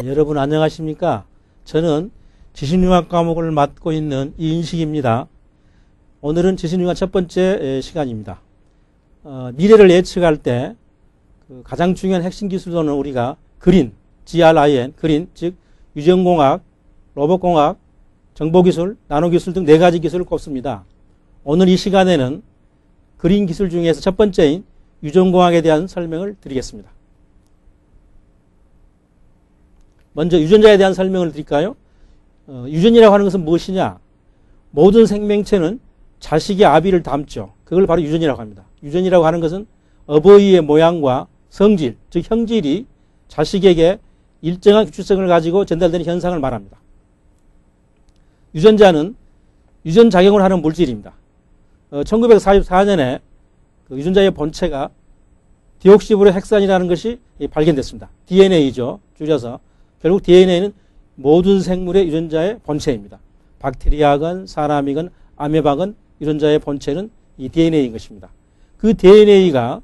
여러분 안녕하십니까? 저는 지식융합 과목을 맡고 있는 이인식입니다. 오늘은 지식융합 첫 번째 시간입니다. 미래를 예측할 때 가장 중요한 핵심 기술로는 우리가 그린, GRIN, 그린, 즉 유전공학, 로봇공학, 정보기술, 나노기술 등 4가지 기술을 꼽습니다. 오늘 이 시간에는 그린 기술 중에서 첫 번째인 유전공학에 대한 설명을 드리겠습니다. 먼저 유전자에 대한 설명을 드릴까요? 유전이라고 하는 것은 무엇이냐? 모든 생명체는 자식의 아비를 담죠. 그걸 바로 유전이라고 합니다. 유전이라고 하는 것은 어버이의 모양과 성질, 즉 형질이 자식에게 일정한 규칙성을 가지고 전달되는 현상을 말합니다. 유전자는 유전작용을 하는 물질입니다. 1944년에 유전자의 본체가 디옥시브로 헥산이라는 것이 발견됐습니다. DNA죠. 줄여서. 결국 DNA는 모든 생물의 유전자의 본체입니다. 박테리아건 사람이건 아메바건 유전자의 본체는 이 DNA인 것입니다. 그 DNA가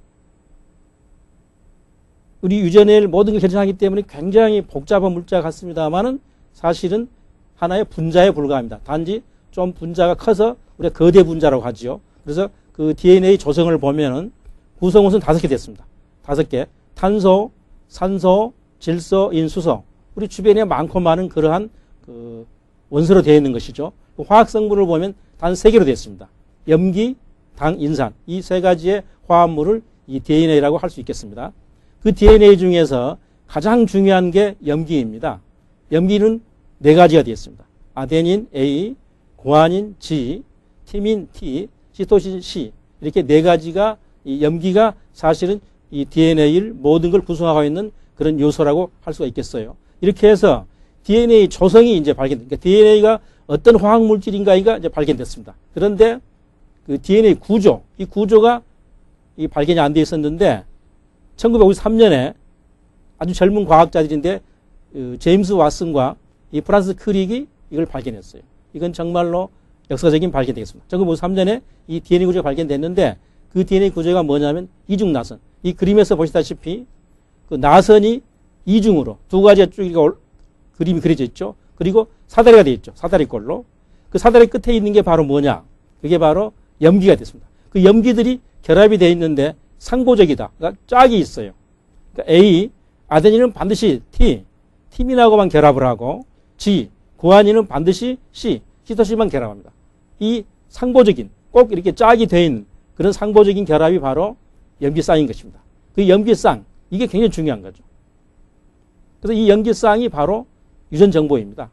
우리 유전의 모든 걸 결정하기 때문에 굉장히 복잡한 물자 같습니다만은 사실은 하나의 분자에 불과합니다. 단지 좀 분자가 커서 우리가 거대 분자라고 하지요. 그래서 그 DNA 조성을 보면은 구성원은 5개 됐습니다. 5개. 탄소, 산소, 질소, 인수소. 우리 주변에 많고 많은 그러한 원소로 되어 있는 것이죠. 화학 성분을 보면 단 3개로 되어 있습니다. 염기, 당, 인산. 이 3가지의 화합물을 이 DNA라고 할 수 있겠습니다. 그 DNA 중에서 가장 중요한 게 염기입니다. 염기는 4가지가 되어 있습니다. 아데닌 A, 구아닌 G, 티민 T, 시토신 C. 이렇게 4가지가 이 염기가 사실은 이 DNA를 모든 걸 구성하고 있는 그런 요소라고 할 수가 있겠어요. 이렇게 해서 DNA 조성이 이제 발견됩니다. 그러니까 DNA가 어떤 화학 물질인가가 이제 발견됐습니다. 그런데 그 DNA 구조, 이 구조가 이 발견이 안 돼 있었는데 1953년에 아주 젊은 과학자들인데 제임스 왓슨과 이 프란스 크릭이 이걸 발견했어요. 이건 정말로 역사적인 발견이 되겠습니다. 1953년에 이 DNA 구조가 발견됐는데 그 DNA 구조가 뭐냐면 이중나선. 이 그림에서 보시다시피 그 나선이 이중으로 2가지가 쭉 그림이 그려져 있죠. 그리고 사다리가 되어 있죠. 사다리꼴로. 그 사다리 끝에 있는 게 바로 뭐냐? 그게 바로 염기가 됐습니다. 그 염기들이 결합이 되어 있는데 상고적이다. 그러니까 짝이 있어요. 그러니까 A, 아데닌은 반드시 T, 티민하고만 결합을 하고 G, 구아닌은 반드시 C, 시토신만 결합합니다. 이 상보적인 꼭 이렇게 짝이 되어 있는 그런 상보적인 결합이 바로 염기쌍인 것입니다. 그 염기쌍, 이게 굉장히 중요한 거죠. 그래서 이 염기쌍이 바로 유전 정보입니다.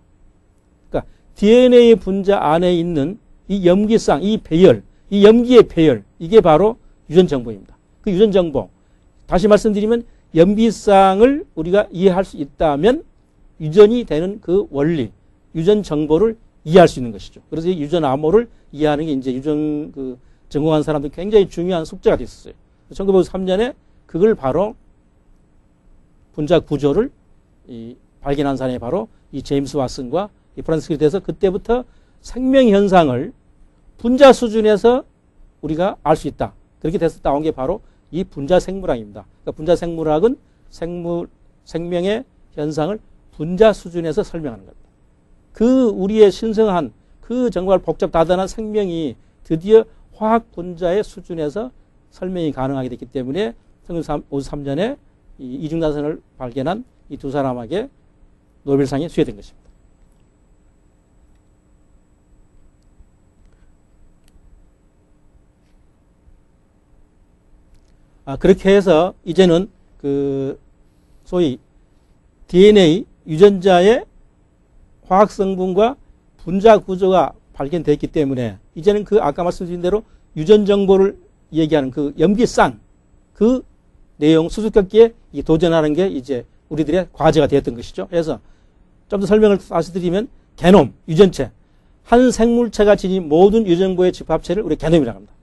그러니까 DNA 분자 안에 있는 이 염기쌍, 이 배열, 이 염기의 배열, 이게 바로 유전 정보입니다. 그 유전 정보, 다시 말씀드리면 염기쌍을 우리가 이해할 수 있다면 유전이 되는 그 원리, 유전 정보를 이해할 수 있는 것이죠. 그래서 이 유전 암호를 이해하는 게 이제 유전 전공한 사람들 굉장히 중요한 숙제가 됐었어요. 1953년에 그걸 바로 분자 구조를 발견한 사람이 바로 이 제임스 왓슨과 이 프란스 크릭에 대해서 그때부터 생명 현상을 분자 수준에서 우리가 알 수 있다. 그렇게 돼서 나온 게 바로 이 분자 생물학입니다. 그러니까 분자 생물학은 생명의 현상을 분자 수준에서 설명하는 겁니다. 그 우리의 신성한 그 정말 복잡다단한 생명이 드디어 화학 분자의 수준에서 설명이 가능하게 됐기 때문에 1953년에 이중나선을 발견한 이 2 사람에게 노벨상이 수여된 것입니다. 그렇게 해서 이제는 소위 DNA 유전자의 화학 성분과 분자 구조가 발견됐기 때문에 이제는 아까 말씀드린 대로 유전 정보를 얘기하는 그 염기쌍, 그 내용 수수께끼에 도전하는 게 이제 우리들의 과제가 되었던 것이죠. 그래서 좀 더 설명을 다시 드리면 게놈, 유전체. 한 생물체가 지닌 모든 유전정보의 집합체를 우리 게놈이라고 합니다.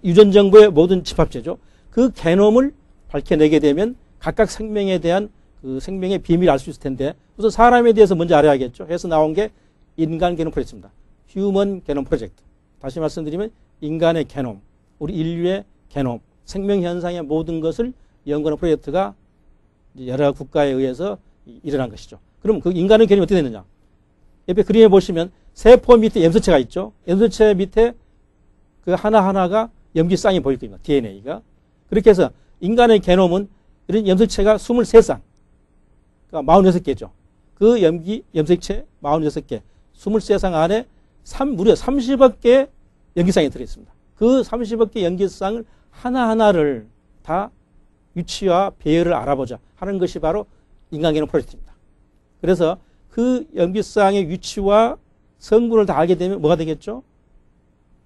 유전정보의 모든 집합체죠. 그 게놈을 밝혀내게 되면 각각 생명에 대한 그 생명의 비밀을 알 수 있을 텐데 우선 사람에 대해서 먼저 알아야겠죠. 해서 나온 게 인간 게놈 프로젝트입니다. 휴먼 게놈 프로젝트. 다시 말씀드리면 인간의 게놈, 우리 인류의 게놈, 생명 현상의 모든 것을 연구하는 프로젝트가 여러 국가에 의해서 일어난 것이죠. 그럼 그 인간의 개념이 어떻게 되느냐? 옆에 그림에 보시면 세포 밑에 염소체가 있죠. 염소체 밑에 그 하나하나가 염기쌍이 보일 겁니다. DNA가. 그렇게 해서 인간의 게놈은 이런 염소체가 23쌍. 그러니까 46개죠. 그 염소체 46개, 23쌍 안에 무려 30억 개의 염기쌍이 들어있습니다. 그 30억 개의 염기쌍을 하나하나를 다 위치와 배열을 알아보자 하는 것이 바로 인간개념 프로젝트입니다. 그래서 그 염기쌍의 위치와 성분을 다 알게 되면 뭐가 되겠죠?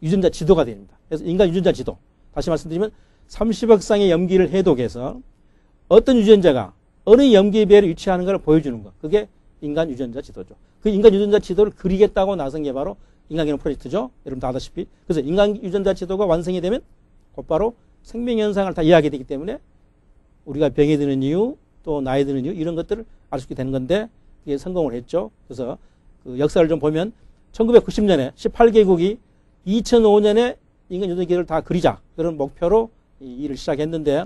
유전자 지도가 됩니다. 그래서 인간 유전자 지도. 다시 말씀드리면 30억 쌍의 염기를 해독해서 어떤 유전자가 어느 염기배에 위치하는가를 보여주는 것. 그게 인간 유전자 지도죠. 그 인간 유전자 지도를 그리겠다고 나선 게 바로 인간개념 프로젝트죠. 여러분 다 아다시피. 그래서 인간 유전자 지도가 완성이 되면 곧바로 생명현상을 다 이해하게 되기 때문에 우리가 병이 드는 이유, 또 나이 드는 이유, 이런 것들을 알 수 있게 되는 건데, 그게 성공을 했죠. 그래서 그 역사를 좀 보면 1990년에 18개국이 2005년에 인간 유전기를 다 그리자. 그런 목표로 이 일을 시작했는데,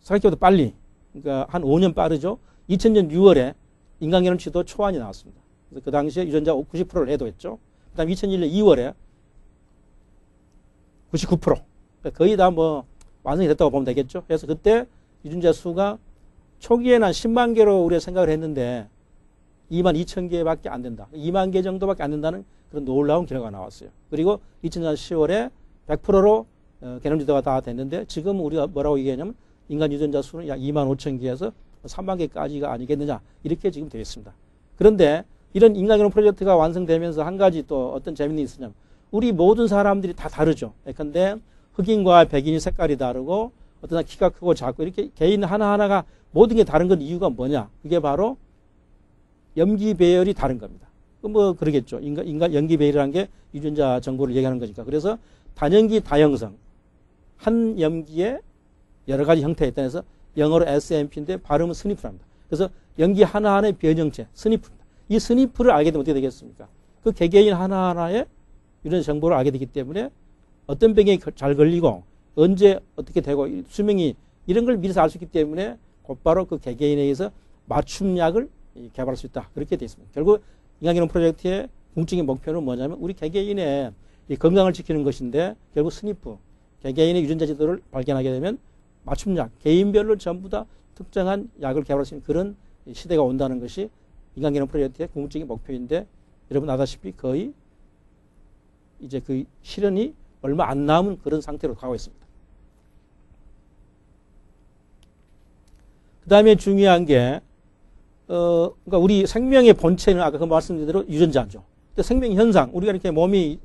생각보다 빨리, 그러니까 한 5년 빠르죠. 2000년 6월에 인간개념 지도 초안이 나왔습니다. 그래서 그 당시에 유전자 90%를 해도했죠. 그 다음 2001년 2월에 99%. 그러니까 거의 다 뭐 완성이 됐다고 보면 되겠죠. 그래서 그때 유전자 수가 초기에는 한 10만 개로 우리가 생각을 했는데 2만 2천 개밖에 안 된다. 2만 개 정도밖에 안 된다는 그런 놀라운 결과가 나왔어요. 그리고 2000년 10월에 100%로 개념 지도가 다 됐는데 지금 우리가 뭐라고 얘기하냐면 인간 유전자 수는 약 2만 5천 개에서 3만 개까지가 아니겠느냐. 이렇게 지금 되어 있습니다. 그런데 이런 인간개념 프로젝트가 완성되면서 한 가지 또 어떤 재미는 있으냐면 우리 모든 사람들이 다 다르죠. 그런데 흑인과 백인이 색깔이 다르고 어떤 사람 키가 크고 작고 이렇게 개인 하나하나가 모든 게 다른 건 이유가 뭐냐. 그게 바로 염기 배열이 다른 겁니다. 뭐 그러겠죠. 인간 염기 배열이라는 게 유전자 정보를 얘기하는 거니까. 그래서 단염기 다형성. 한 염기에 여러 가지 형태에 따라서 영어로 SNP인데 발음은 스니프랍니다. 그래서 염기 하나하나의 변형체, 스니프입니다. 이 스니프를 알게 되면 어떻게 되겠습니까? 그 개개인 하나하나의 이런 정보를 알게 되기 때문에 어떤 병에 잘 걸리고 언제 어떻게 되고 수명이 이런 걸 미리서 알 수 있기 때문에 곧바로 그 개개인에 의해서 맞춤약을 개발할 수 있다. 그렇게 되어 있습니다. 결국 인간개념 프로젝트의 궁극적인 목표는 뭐냐면 우리 개개인의 건강을 지키는 것인데 결국 스니프, 개개인의 유전자 지도를 발견하게 되면 맞춤약, 개인별로 전부 다 특정한 약을 개발할 수 있는 그런 시대가 온다는 것이 인간개념 프로젝트의 궁극적인 목표인데 여러분 아다시피 거의 이제 그 실현이 얼마 안 남은 그런 상태로 가고 있습니다. 그 다음에 중요한 게, 그러니까 우리 생명의 본체는 아까 그 말씀드린 대로 유전자죠. 근데 생명 현상, 우리가 이렇게 몸이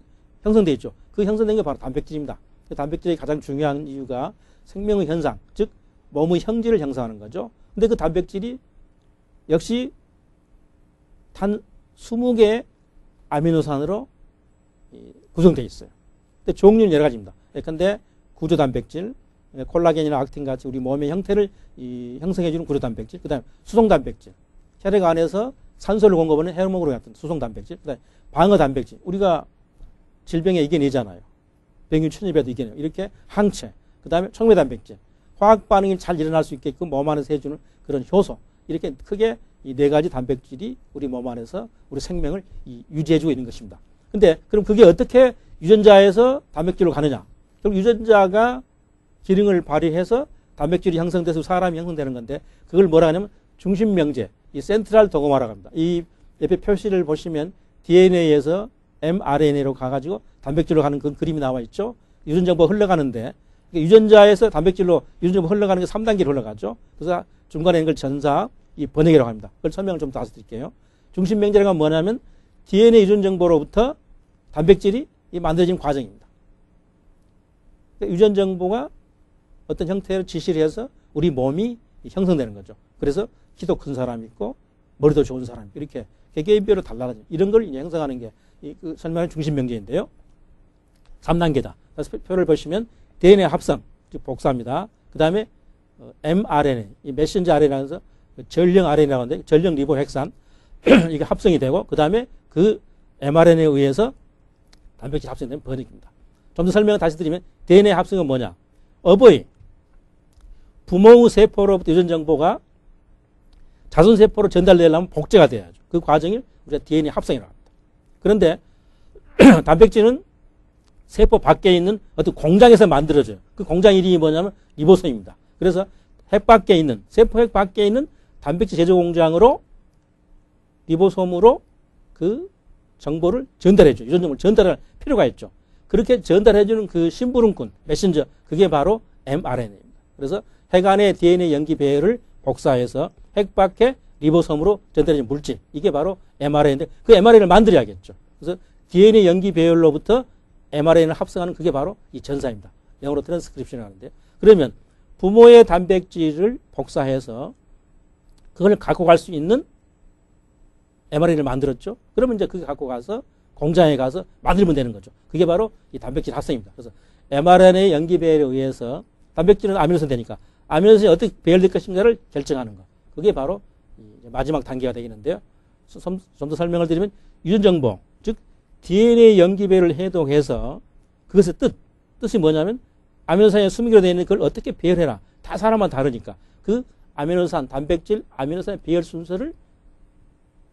형성되어 있죠. 그 형성된 게 바로 단백질입니다. 그 단백질이 가장 중요한 이유가 생명의 현상, 즉, 몸의 형질을 형성하는 거죠. 근데 그 단백질이 역시 단 20개의 아미노산으로 구성되어 있어요. 근데 종류는 여러 가지입니다. 예컨대 구조 단백질, 콜라겐이나 악틴 같이 우리 몸의 형태를 형성해주는 구조 단백질, 그 다음에 수송 단백질, 혈액 안에서 산소를 공급하는 헤모그로빈 같은 수송 단백질, 그 다음에 방어 단백질, 우리가 질병에 이겨내잖아요. 병균 천엽에도 이겨내요. 이렇게 항체, 그 다음에 촉매 단백질, 화학 반응이 잘 일어날 수 있게끔 몸 안에서 해주는 그런 효소, 이렇게 크게 이 네 가지 단백질이 우리 몸 안에서 우리 생명을 유지해주고 있는 것입니다. 근데 그럼 그게 어떻게 유전자에서 단백질로 가느냐? 그럼 유전자가 기능을 발휘해서 단백질이 형성돼서 사람이 형성되는 건데 그걸 뭐라 하냐면 중심명제, 이 센트럴 도그마라고 합니다. 이 옆에 표시를 보시면 DNA에서 mRNA로 가가지고 단백질로 가는 그 그림이 나와 있죠. 유전정보가 흘러가는데 유전자에서 단백질로 유전정보가 흘러가는 게 3단계로 흘러가죠. 그래서 중간에 있는 걸 전사, 이 번역이라고 합니다. 그걸 설명을 좀 다시 드릴게요. 중심명제가 뭐냐면 DNA 유전정보로부터 단백질이 만들어지는 과정입니다. 유전정보가 어떤 형태로 지시를 해서 우리 몸이 형성되는 거죠. 그래서 키도 큰 사람이 있고 머리도 좋은 사람이 있고 이렇게 개개인별로 달라지죠. 이런 걸 형성하는 게 그 설명의 중심명제인데요. 3단계다. 그래서 표를 보시면 DNA 합성, 즉 복사입니다. 그 다음에 mRNA, 이 메신저 RNA에서 전령 RNA라고 하는데 전령 리보핵산 이게 합성이 되고 그 다음에 그 mRNA에 의해서 단백질 합성되는 번역입니다. 좀 더 설명을 다시 드리면 DNA 합성은 뭐냐? 부모의 세포로부터 유전 정보가 자손세포로 전달되려면 복제가 돼야죠. 그 과정이 우리가 DNA 합성이라고 합니다. 그런데 단백질은 세포 밖에 있는 어떤 공장에서 만들어져요. 그 공장 이름이 뭐냐면 리보솜입니다. 그래서 핵 밖에 있는, 세포 핵 밖에 있는 단백질 제조 공장으로 리보솜으로 그 정보를 전달해줘요. 유전 정보를 전달할 필요가 있죠. 그렇게 전달해주는 그 심부름꾼, 메신저, 그게 바로 mRNA입니다. 그래서 핵 안에 DNA 연기 배열을 복사해서 핵 밖에 리보솜으로 전달해주는 물질, 이게 바로 mRNA인데 그 mRNA를 만들어야겠죠. 그래서 DNA 연기 배열로부터 mRNA를 합성하는 그게 바로 이 전사입니다. 영어로 트랜스크립션이라고 하는데요. 그러면 부모의 단백질을 복사해서 그걸 갖고 갈 수 있는 mRNA를 만들었죠. 그러면 이제 그게 갖고 가서 공장에 가서 만들면 되는 거죠. 그게 바로 이 단백질 합성입니다. 그래서 mRNA 연기 배열에 의해서 단백질은 아미노산 되니까 아미노산이 어떻게 배열될 것인가를 결정하는 것. 그게 바로 마지막 단계가 되겠는데요. 좀 더 설명을 드리면 유전정보, 즉 DNA 연기 배열을 해독해서 그것의 뜻이 뭐냐면 아미노산에 수미기로 되어 있는 그걸 어떻게 배열해라. 다 사람마다 다르니까 그 아미노산, 단백질, 아미노산의 배열 순서를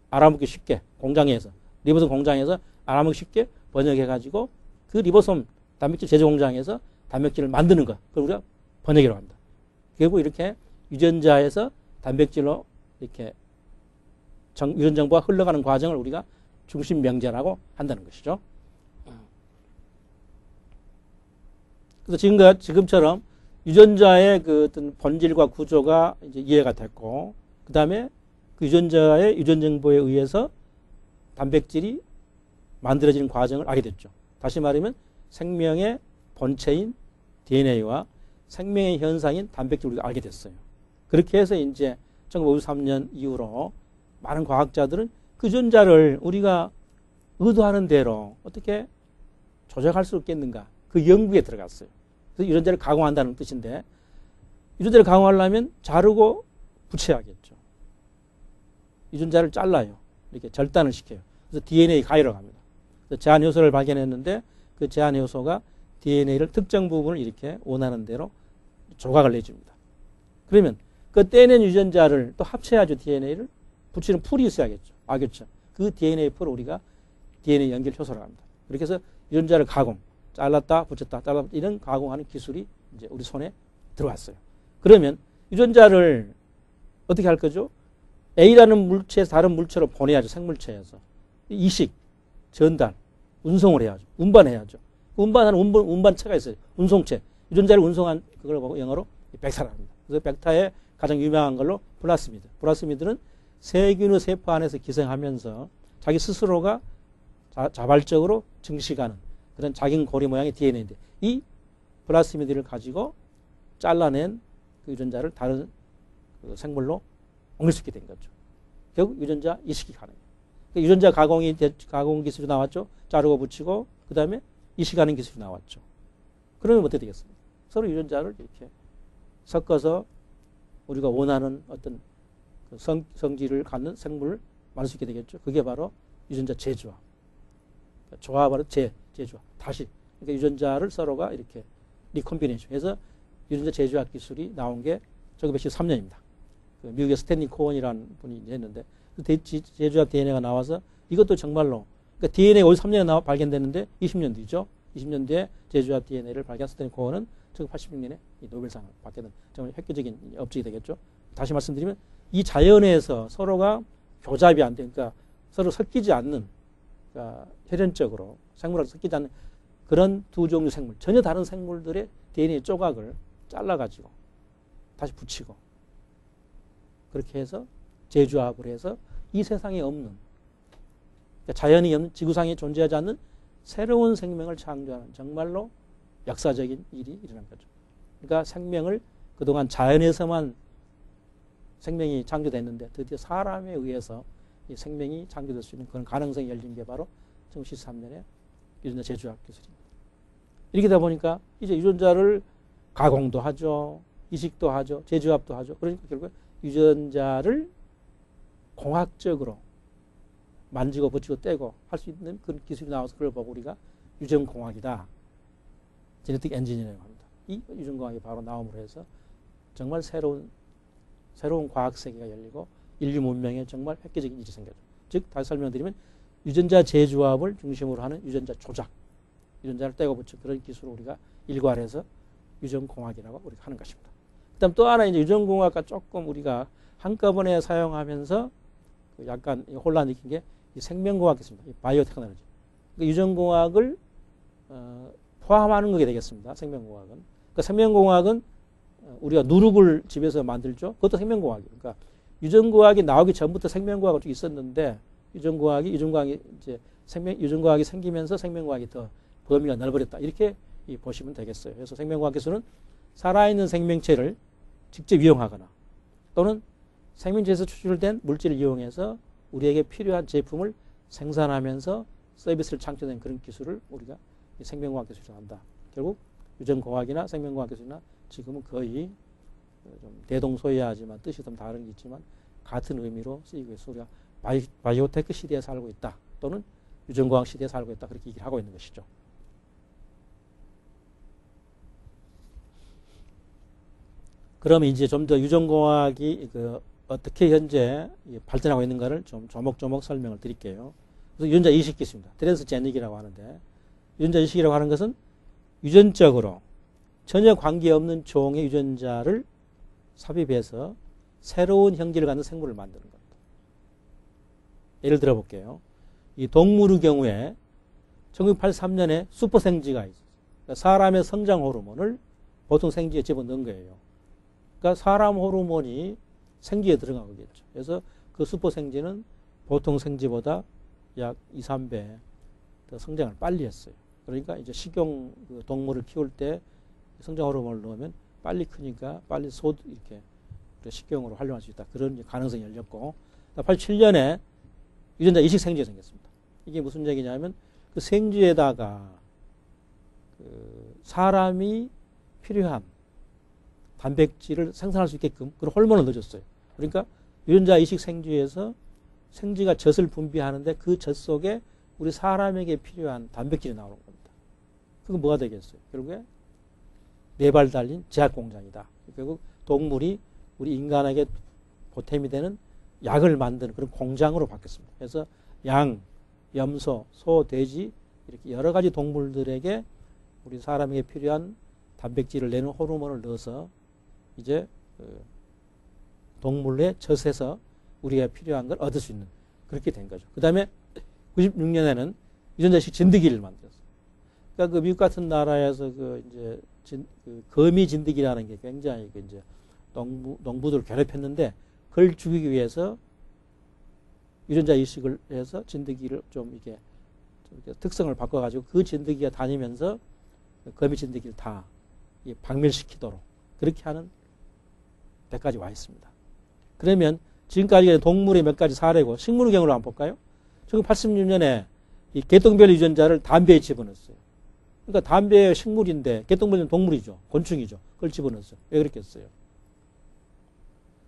알아먹기 쉽게 공장에서 리보솜 공장에서 알아먹기 쉽게 번역해가지고 그 리보솜 단백질 제조 공장에서 단백질을 만드는 것. 그걸 우리가 번역이라고 합니다. 결국 이렇게 유전자에서 단백질로 이렇게 유전 정보가 흘러가는 과정을 우리가 중심 명제라고 한다는 것이죠. 그래서 지금처럼 유전자의 그 어떤 본질과 구조가 이제 이해가 됐고, 그 다음에 그 유전자의 유전 정보에 의해서 단백질이 만들어지는 과정을 알게 됐죠. 다시 말하면 생명의 본체인 DNA와 생명의 현상인 단백질을 우리가 알게 됐어요. 그렇게 해서 이제 1953년 이후로 많은 과학자들은 그 유전자를 우리가 의도하는 대로 어떻게 조작할 수 있겠는가, 그 연구에 들어갔어요. 그래서 유전자를 가공한다는 뜻인데, 유전자를 가공하려면 자르고 붙여야겠죠. 유전자를 잘라요. 이렇게 절단을 시켜요. 그래서 DNA 가위로 갑니다. 그래서 제한 효소를 발견했는데 그 제한 효소가 DNA를 특정 부분을 이렇게 원하는 대로 조각을 내줍니다. 그러면 그 떼낸 유전자를 또 합쳐야죠. DNA를 붙이는 풀이 있어야겠죠. 알겠죠. 그 DNA 풀을 우리가 DNA 연결 효소라고 합니다. 그렇게 해서 유전자를 가공, 잘랐다, 붙였다, 잘랐다, 이런 가공하는 기술이 이제 우리 손에 들어왔어요. 그러면 유전자를 어떻게 할 거죠? A라는 물체에서 다른 물체로 보내야죠. 생물체에서. 이식, 전달, 운송을 해야죠. 운반해야죠. 운반하는 운반체가 있어요. 운송체. 유전자를 운송한 그걸 보고 영어로 벡터라고 합니다. 그래서 벡터의 가장 유명한 걸로 플라스미드. 플라스미드는 세균의 세포 안에서 기생하면서 자기 스스로가 자발적으로 증식하는 그런 작은 고리 모양의 DNA인데, 이 플라스미드를 가지고 잘라낸 그 유전자를 다른 그 생물로 옮길 수 있게 된 거죠. 결국 유전자 이식이 가능해요. 유전자 가공 기술이 나왔죠. 자르고 붙이고 그 다음에 이식하는 기술이 나왔죠. 그러면 어떻게 되겠습니까? 서로 유전자를 이렇게 섞어서 우리가 원하는 어떤 그 성질을 갖는 생물을 만들 수 있게 되겠죠. 그게 바로 유전자 재조합. 조합으로 재조합. 다시 그러니까 유전자를 서로가 이렇게 리콤비네이션 해서 유전자 재조합 기술이 나온 게 1913년입니다. 그 미국의 스탠리 코언이라는 분이 했는데 재조합 DNA가 나와서 이것도 정말로 그러니까 DNA가 53년에 발견됐는데 20년 뒤죠. 20년 뒤에 재조합 DNA를 발견한 스탠리 코언은 1986년에 노벨상을 받게 된 정말 획기적인 업적이 되겠죠. 다시 말씀드리면 이 자연에서 서로가 교잡이 안 되니까 그러니까 서로 섞이지 않는, 그러니까 혈연적으로 생물하고 섞이지 않는 그런 두 종류 생물, 전혀 다른 생물들의 DNA 조각을 잘라가지고 다시 붙이고 그렇게 해서 재조합을 해서 이 세상에 없는, 그러니까 자연이 없는, 지구상에 존재하지 않는 새로운 생명을 창조하는 정말로 역사적인 일이 일어난 거죠. 그러니까 생명을 그동안 자연에서만 생명이 창조됐는데 드디어 사람에 의해서 이 생명이 창조될 수 있는 그런 가능성이 열린 게 바로 1913년에 유전자 재조합 기술입니다. 이렇게 되다 보니까 이제 유전자를 가공도 하죠. 이식도 하죠. 재조합도 하죠. 그러니까 결국 유전자를 공학적으로 만지고 붙이고 떼고 할 수 있는 그런 기술이 나와서 그걸 보고 우리가 유전공학이다. 제네틱 엔지니어링이라고 합니다. 이 유전공학이 바로 나옴으로 해서 정말 새로운 과학 세계가 열리고 인류 문명에 정말 획기적인 일이 생겨죠. 즉 다시 설명드리면 유전자 재조합을 중심으로 하는 유전자 조작, 유전자를 떼고 붙여 그런 기술을 우리가 일괄해서 유전공학이라고 우리가 하는 것입니다. 그다음 또 하나 이제 유전공학과 조금 우리가 한꺼번에 사용하면서 약간 혼란 느낀 게 이 생명공학이었습니다. 이 바이오테크놀로지. 그러니까 유전공학을 포함하는 것이 되겠습니다. 생명공학은. 그러니까 생명공학은 우리가 누룩을 집에서 만들죠. 그것도 생명공학이에요. 그러니까 유전공학이 나오기 전부터 생명공학이 쭉 있었는데 유전공학이 생기면서 생명공학이 더 범위가 넓어졌다. 이렇게 보시면 되겠어요. 그래서 생명공학 기술은 살아있는 생명체를 직접 이용하거나 또는 생명체에서 추출된 물질을 이용해서 우리에게 필요한 제품을 생산하면서 서비스를 창출하는 그런 기술을 우리가 생명공학 기술이라고 한다. 결국 유전공학이나 생명공학 기술이나 지금은 거의 좀 대동소이하지만 뜻이 좀 다른 게 있지만 같은 의미로 쓰이고 있어. 우리가 바이오테크 시대에 살고 있다. 또는 유전공학 시대에 살고 있다. 그렇게 얘기를 하고 있는 것이죠. 그러면 이제 좀 더 유전공학이 어떻게 현재 발전하고 있는가를 좀 조목조목 설명을 드릴게요. 그래서 유전자 이식이 있습니다. 트랜스제닉이라고 하는데 유전자 이식이라고 하는 것은 유전적으로 전혀 관계없는 종의 유전자를 삽입해서 새로운 형질을 갖는 생물을 만드는 겁니다. 예를 들어 볼게요. 이 동물의 경우에 1983년에 슈퍼생쥐가 있어요. 그러니까 사람의 성장 호르몬을 보통 생쥐에 집어넣은 거예요. 그러니까 사람 호르몬이 생쥐에 들어가겠죠. 그래서 그 슈퍼생쥐는 보통 생쥐보다 약 2, 3배 더 성장을 빨리 했어요. 그러니까 이제 식용 동물을 키울 때 성장 호르몬을 넣으면 빨리 크니까 빨리 이렇게 식용으로 활용할 수 있다. 그런 가능성이 열렸고, 87년에 유전자 이식 생쥐가 생겼습니다. 이게 무슨 얘기냐면 그 생쥐에다가 사람이 필요한 단백질을 생산할 수 있게끔 그런 호르몬을 넣어줬어요. 그러니까 유전자 이식 생쥐에서 생쥐가 젖을 분비하는데 그 젖 속에 우리 사람에게 필요한 단백질이 나오는 겁니다. 그건 뭐가 되겠어요? 결국에 4발 달린 제약 공장이다. 결국 동물이 우리 인간에게 보탬이 되는 약을 만드는 그런 공장으로 바뀌었습니다. 그래서 양, 염소, 소, 돼지 이렇게 여러 가지 동물들에게 우리 사람에게 필요한 단백질을 내는 호르몬을 넣어서 이제 동물의 젖에서 우리가 필요한 걸 얻을 수 있는 그렇게 된 거죠. 그 다음에 96년에는 유전자식 진드기를 만들었어요. 그러니까 그 미국 같은 나라에서 거미 진드기라는 게 굉장히 이제 농부들을 괴롭혔는데 그걸 죽이기 위해서 유전자 이식을 해서 진드기를 좀 이렇게 특성을 바꿔가지고 그 진드기가 다니면서 거미 진드기를 다 박멸시키도록 그렇게 하는 데까지 와 있습니다. 그러면 지금까지 동물의 몇 가지 사례고 식물의 경우를 한번 볼까요? 1986년에 이 개똥별 유전자를 담배에 집어넣었어요. 그러니까 담배 식물인데 개똥별은 동물이죠. 곤충이죠. 그걸 집어넣었어요. 왜 그랬겠어요?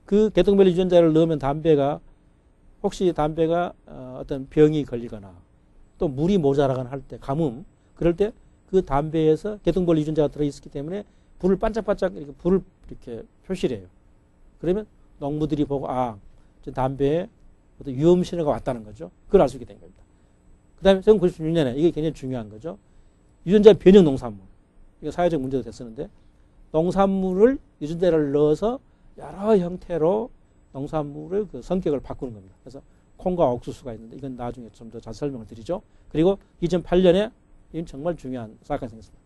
그 개똥별 유전자를 넣으면 혹시 담배가 어떤 병이 걸리거나 또 물이 모자라거나 할 때 가뭄 그럴 때 그 담배에서 개똥별 유전자가 들어있기 때문에 불을 반짝반짝 불을 이렇게 표시를 해요. 그러면 농부들이 보고 담배에 어떤 위험 신호가 왔다는 거죠. 그걸 알 수 있게 된 겁니다. 그 다음에 1996년에 이게 굉장히 중요한 거죠. 유전자 변형 농산물. 이거 사회적 문제도 됐었는데 농산물을 유전자를 넣어서 여러 형태로 농산물의 그 성격을 바꾸는 겁니다. 그래서 콩과 옥수수가 있는데 이건 나중에 좀 더 자세히 설명을 드리죠. 그리고 2008년에 이건 정말 중요한 사건이 생겼습니다.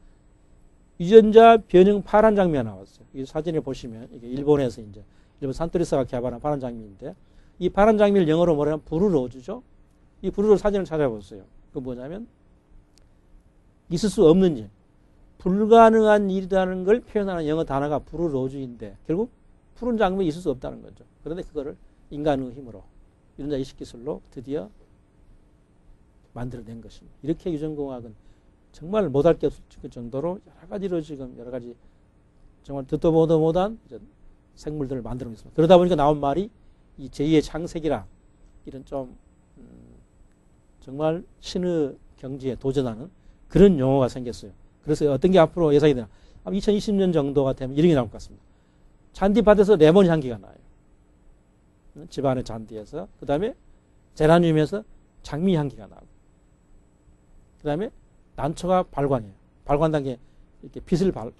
유전자 변형 파란 장미가 나왔어요. 이 사진을 보시면 이게 일본에서 이제 일본 산토리사가 개발한 파란 장미인데 이 파란 장미를 영어로 뭐냐면 브루로즈죠. 이 브루로즈 사진을 찾아보세요. 그 뭐냐면 있을 수 없는 일, 불가능한 일이라는 걸 표현하는 영어 단어가 브루로즈인데 결국 푸른 장미가 있을 수 없다는 거죠. 그런데 그거를 인간의 힘으로 유전자 이식 기술로 드디어 만들어낸 것입니다. 이렇게 유전공학은 정말 못할 게 없을 정도로 여러 가지로 지금 여러 가지 정말 듣도 보도 못한 생물들을 만들고 있습니다. 그러다 보니까 나온 말이 이 제2의 창세기라 이런 좀 정말 신의 경지에 도전하는 그런 용어가 생겼어요. 그래서 어떤 게 앞으로 예상이 되나? 2020년 정도가 되면 이런 게 나올 것 같습니다. 잔디밭에서 레몬 향기가 나요. 집안의 잔디에서. 그 다음에 제라늄에서 장미 향기가 나고. 그 다음에 난초가 발광해요. 발광한 게 이렇게 빛을 발해요.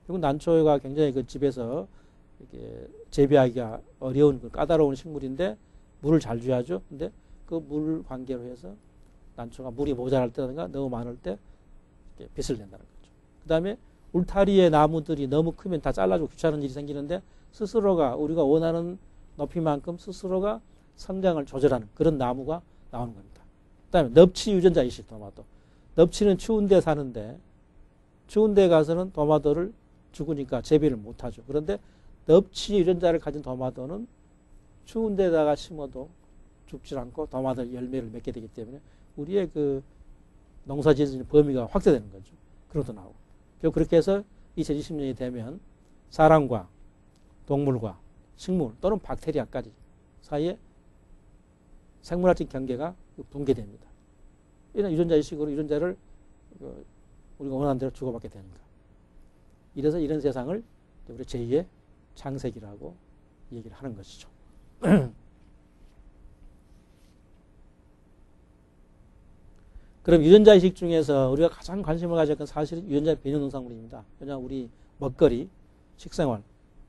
그리고 난초가 굉장히 그 집에서 이렇게 재배하기가 어려운 그 까다로운 식물인데 물을 잘 줘야죠. 근데 그 물 관계로 해서 난초가 물이 모자랄 때라든가 너무 많을 때 이렇게 빛을 낸다는 거죠. 그 다음에 울타리의 나무들이 너무 크면 다 잘라주고 귀찮은 일이 생기는데 스스로가 우리가 원하는 높이만큼 스스로가 성장을 조절하는 그런 나무가 나오는 겁니다. 그 다음에 넙치 유전자 이식 토마토. 넙치는 추운 데 사는데 추운 데 가서는 토마토를 죽으니까 재배를 못하죠. 그런데 넙치 유전자를 가진 토마토는 추운 데다가 심어도 죽지 않고 토마토 열매를 맺게 되기 때문에 우리의 그 농사짓는 범위가 확대되는 거죠. 그런 것도 나오고. 그렇게 해서 2020년이 되면 사람과 동물과 식물 또는 박테리아까지 사이에 생물학적 경계가 붕괴됩니다. 이런 유전자 이식으로 유전자를 우리가 원하는 대로 주고받게 되는 거. 이래서 이런 세상을 우리 제2의 창세기라고 얘기를 하는 것이죠. 그럼 유전자 이식 중에서 우리가 가장 관심을 가져야 할 건 사실은 유전자 변형 농산물입니다. 왜냐하면 우리 먹거리, 식생활,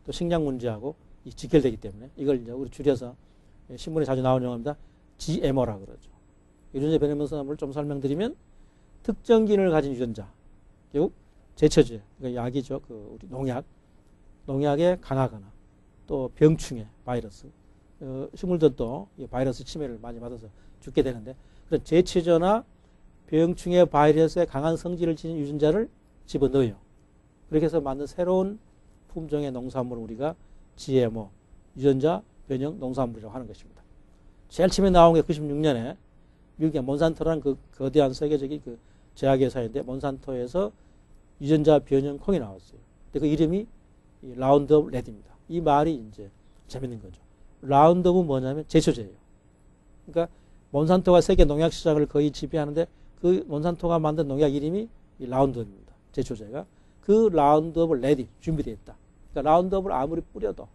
또 식량 문제하고 직결되기 때문에 이걸 이제 우리 줄여서 신문에 자주 나오는 용어입니다. GMO라고 그러죠. 유전자 변형 농산물을 좀 설명드리면 특정 기능을 가진 유전자, 결국 제처제, 그러니까 약이죠. 그 우리 농약에 강하거나 또 병충해, 바이러스, 식물들도 바이러스 침해를 많이 받아서 죽게 되는데 그런 제처제나 병충해 바이러스에 강한 성질을 지닌 유전자를 집어넣어요. 그렇게 해서 만든 새로운 품종의 농산물을 우리가 GMO, 유전자 변형 농산물이라고 하는 것입니다. 제일 처음에 나온 게 96년에 미국의 몬산토라는 그 거대한 세계적인 그 제약회사인데 몬산토에서 유전자 변형 콩이 나왔어요. 근데 그 이름이 라운드업 레드입니다. 이 말이 이제 재밌는 거죠. 라운드업은 뭐냐면 제초제예요. 그러니까 몬산토가 세계 농약 시장을 거의 지배하는데 그 몬산토가 만든 농약 이름이 라운드업입니다. 제초제가. 그 라운드업을 레디, 준비되어 있다. 그러니까 라운드업을 아무리 뿌려도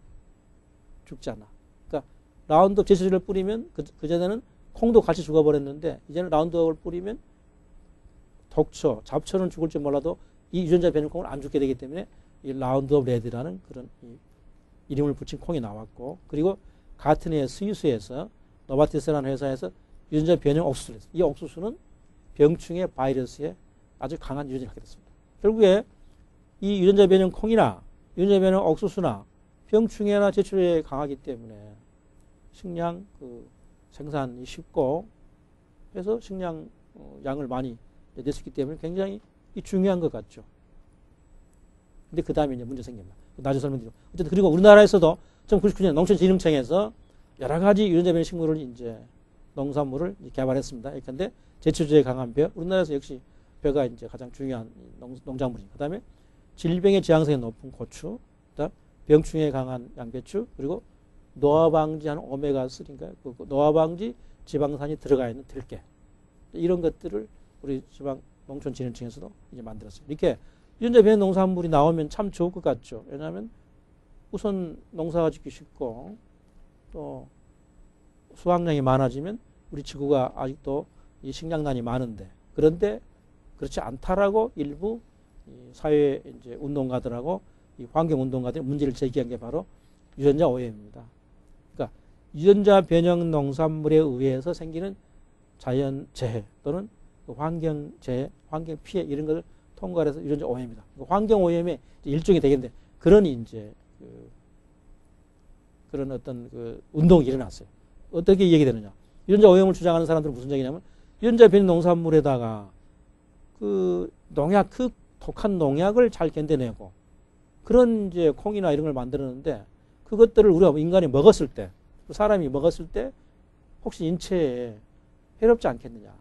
죽지 않아. 그러니까 라운드업 제초제를 뿌리면 그전에는 콩도 같이 죽어버렸는데 이제는 라운드업을 뿌리면 독초, 잡초는 죽을지 몰라도 이 유전자 변형 콩은 안 죽게 되기 때문에 이 라운드업 레드라는 그런 이름을 붙인 콩이 나왔고 그리고 같은 해 스위스에서 노바티스라는 회사에서 유전자 변형 옥수수를 했어요. 이 옥수수는 병충해 바이러스에 아주 강한 유전자를 갖게 됐습니다. 결국에 이 유전자 변형 콩이나 유전자 변형 옥수수나 병충해나 제초제에 강하기 때문에 식량 생산이 쉽고 해서 식량 양을 많이 낼 수 있기 때문에 굉장히 중요한 것 같죠. 근데 그 다음에 이제 문제 생깁니다. 나중에 설명드리고. 어쨌든 그리고 우리나라에서도 1999년 농촌진흥청에서 여러 가지 유전자 변형 식물을 이제 농산물을 개발했습니다. 그런데 제초제에 강한 벼, 우리나라에서 역시 벼가 이제 가장 중요한 농작물입니다. 그 다음에 질병의 저항성이 높은 고추, 그다음 병충해에 강한 양배추, 그리고 노화 방지하는 오메가3인가요? 노화 방지 지방산이 들어가 있는 들깨. 이런 것들을 우리 지방 농촌진흥청에서도 이제 만들었어요. 이렇게 유전자 변형 농산물이 나오면 참 좋을 것 같죠. 왜냐하면 우선 농사가 짓기 쉽고 또 수확량이 많아지면 우리 지구가 아직도 이 식량난이 많은데 그런데 그렇지 않다라고 일부 사회 이제 운동가들하고 이 환경 운동가들이 문제를 제기한 게 바로 유전자 오염입니다. 그러니까 유전자 변형 농산물에 의해서 생기는 자연 재해 또는 환경 재해, 환경 피해 이런 것을 통과해서 유전자 오염입니다. 환경 오염의 일종이 되겠는데 그런 이제 그런 어떤 운동이 일어났어요. 어떻게 얘기되느냐? 유전자 오염을 주장하는 사람들은 무슨 얘기냐면 유전자 변형 농산물에다가 농약, 독한 농약을 잘 견뎌내고 그런 이제 콩이나 이런 걸 만들었는데 그것들을 우리가 인간이 먹었을 때, 사람이 먹었을 때 혹시 인체에 해롭지 않겠느냐?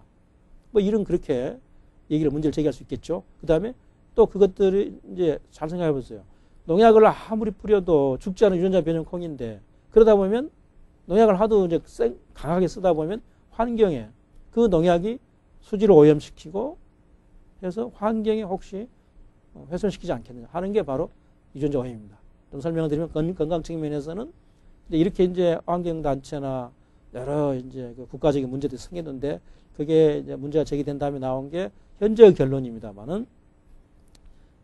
뭐 이런 그렇게 문제를 제기할 수 있겠죠. 그 다음에 또 그것들이 이제 잘 생각해 보세요. 농약을 아무리 뿌려도 죽지 않은 유전자 변형 콩인데 그러다 보면 농약을 하도 이제 강하게 쓰다 보면 환경에 그 농약이 수질을 오염시키고 해서 환경에 혹시 훼손시키지 않겠느냐 하는 게 바로 유전자 오염입니다. 좀 설명을 드리면 건강 측면에서는 근데 이렇게 이제 환경단체나 여러 이제 그 국가적인 문제들이 생겼는데 그게 이제 문제가 제기된 다음에 나온 게 현재의 결론입니다만은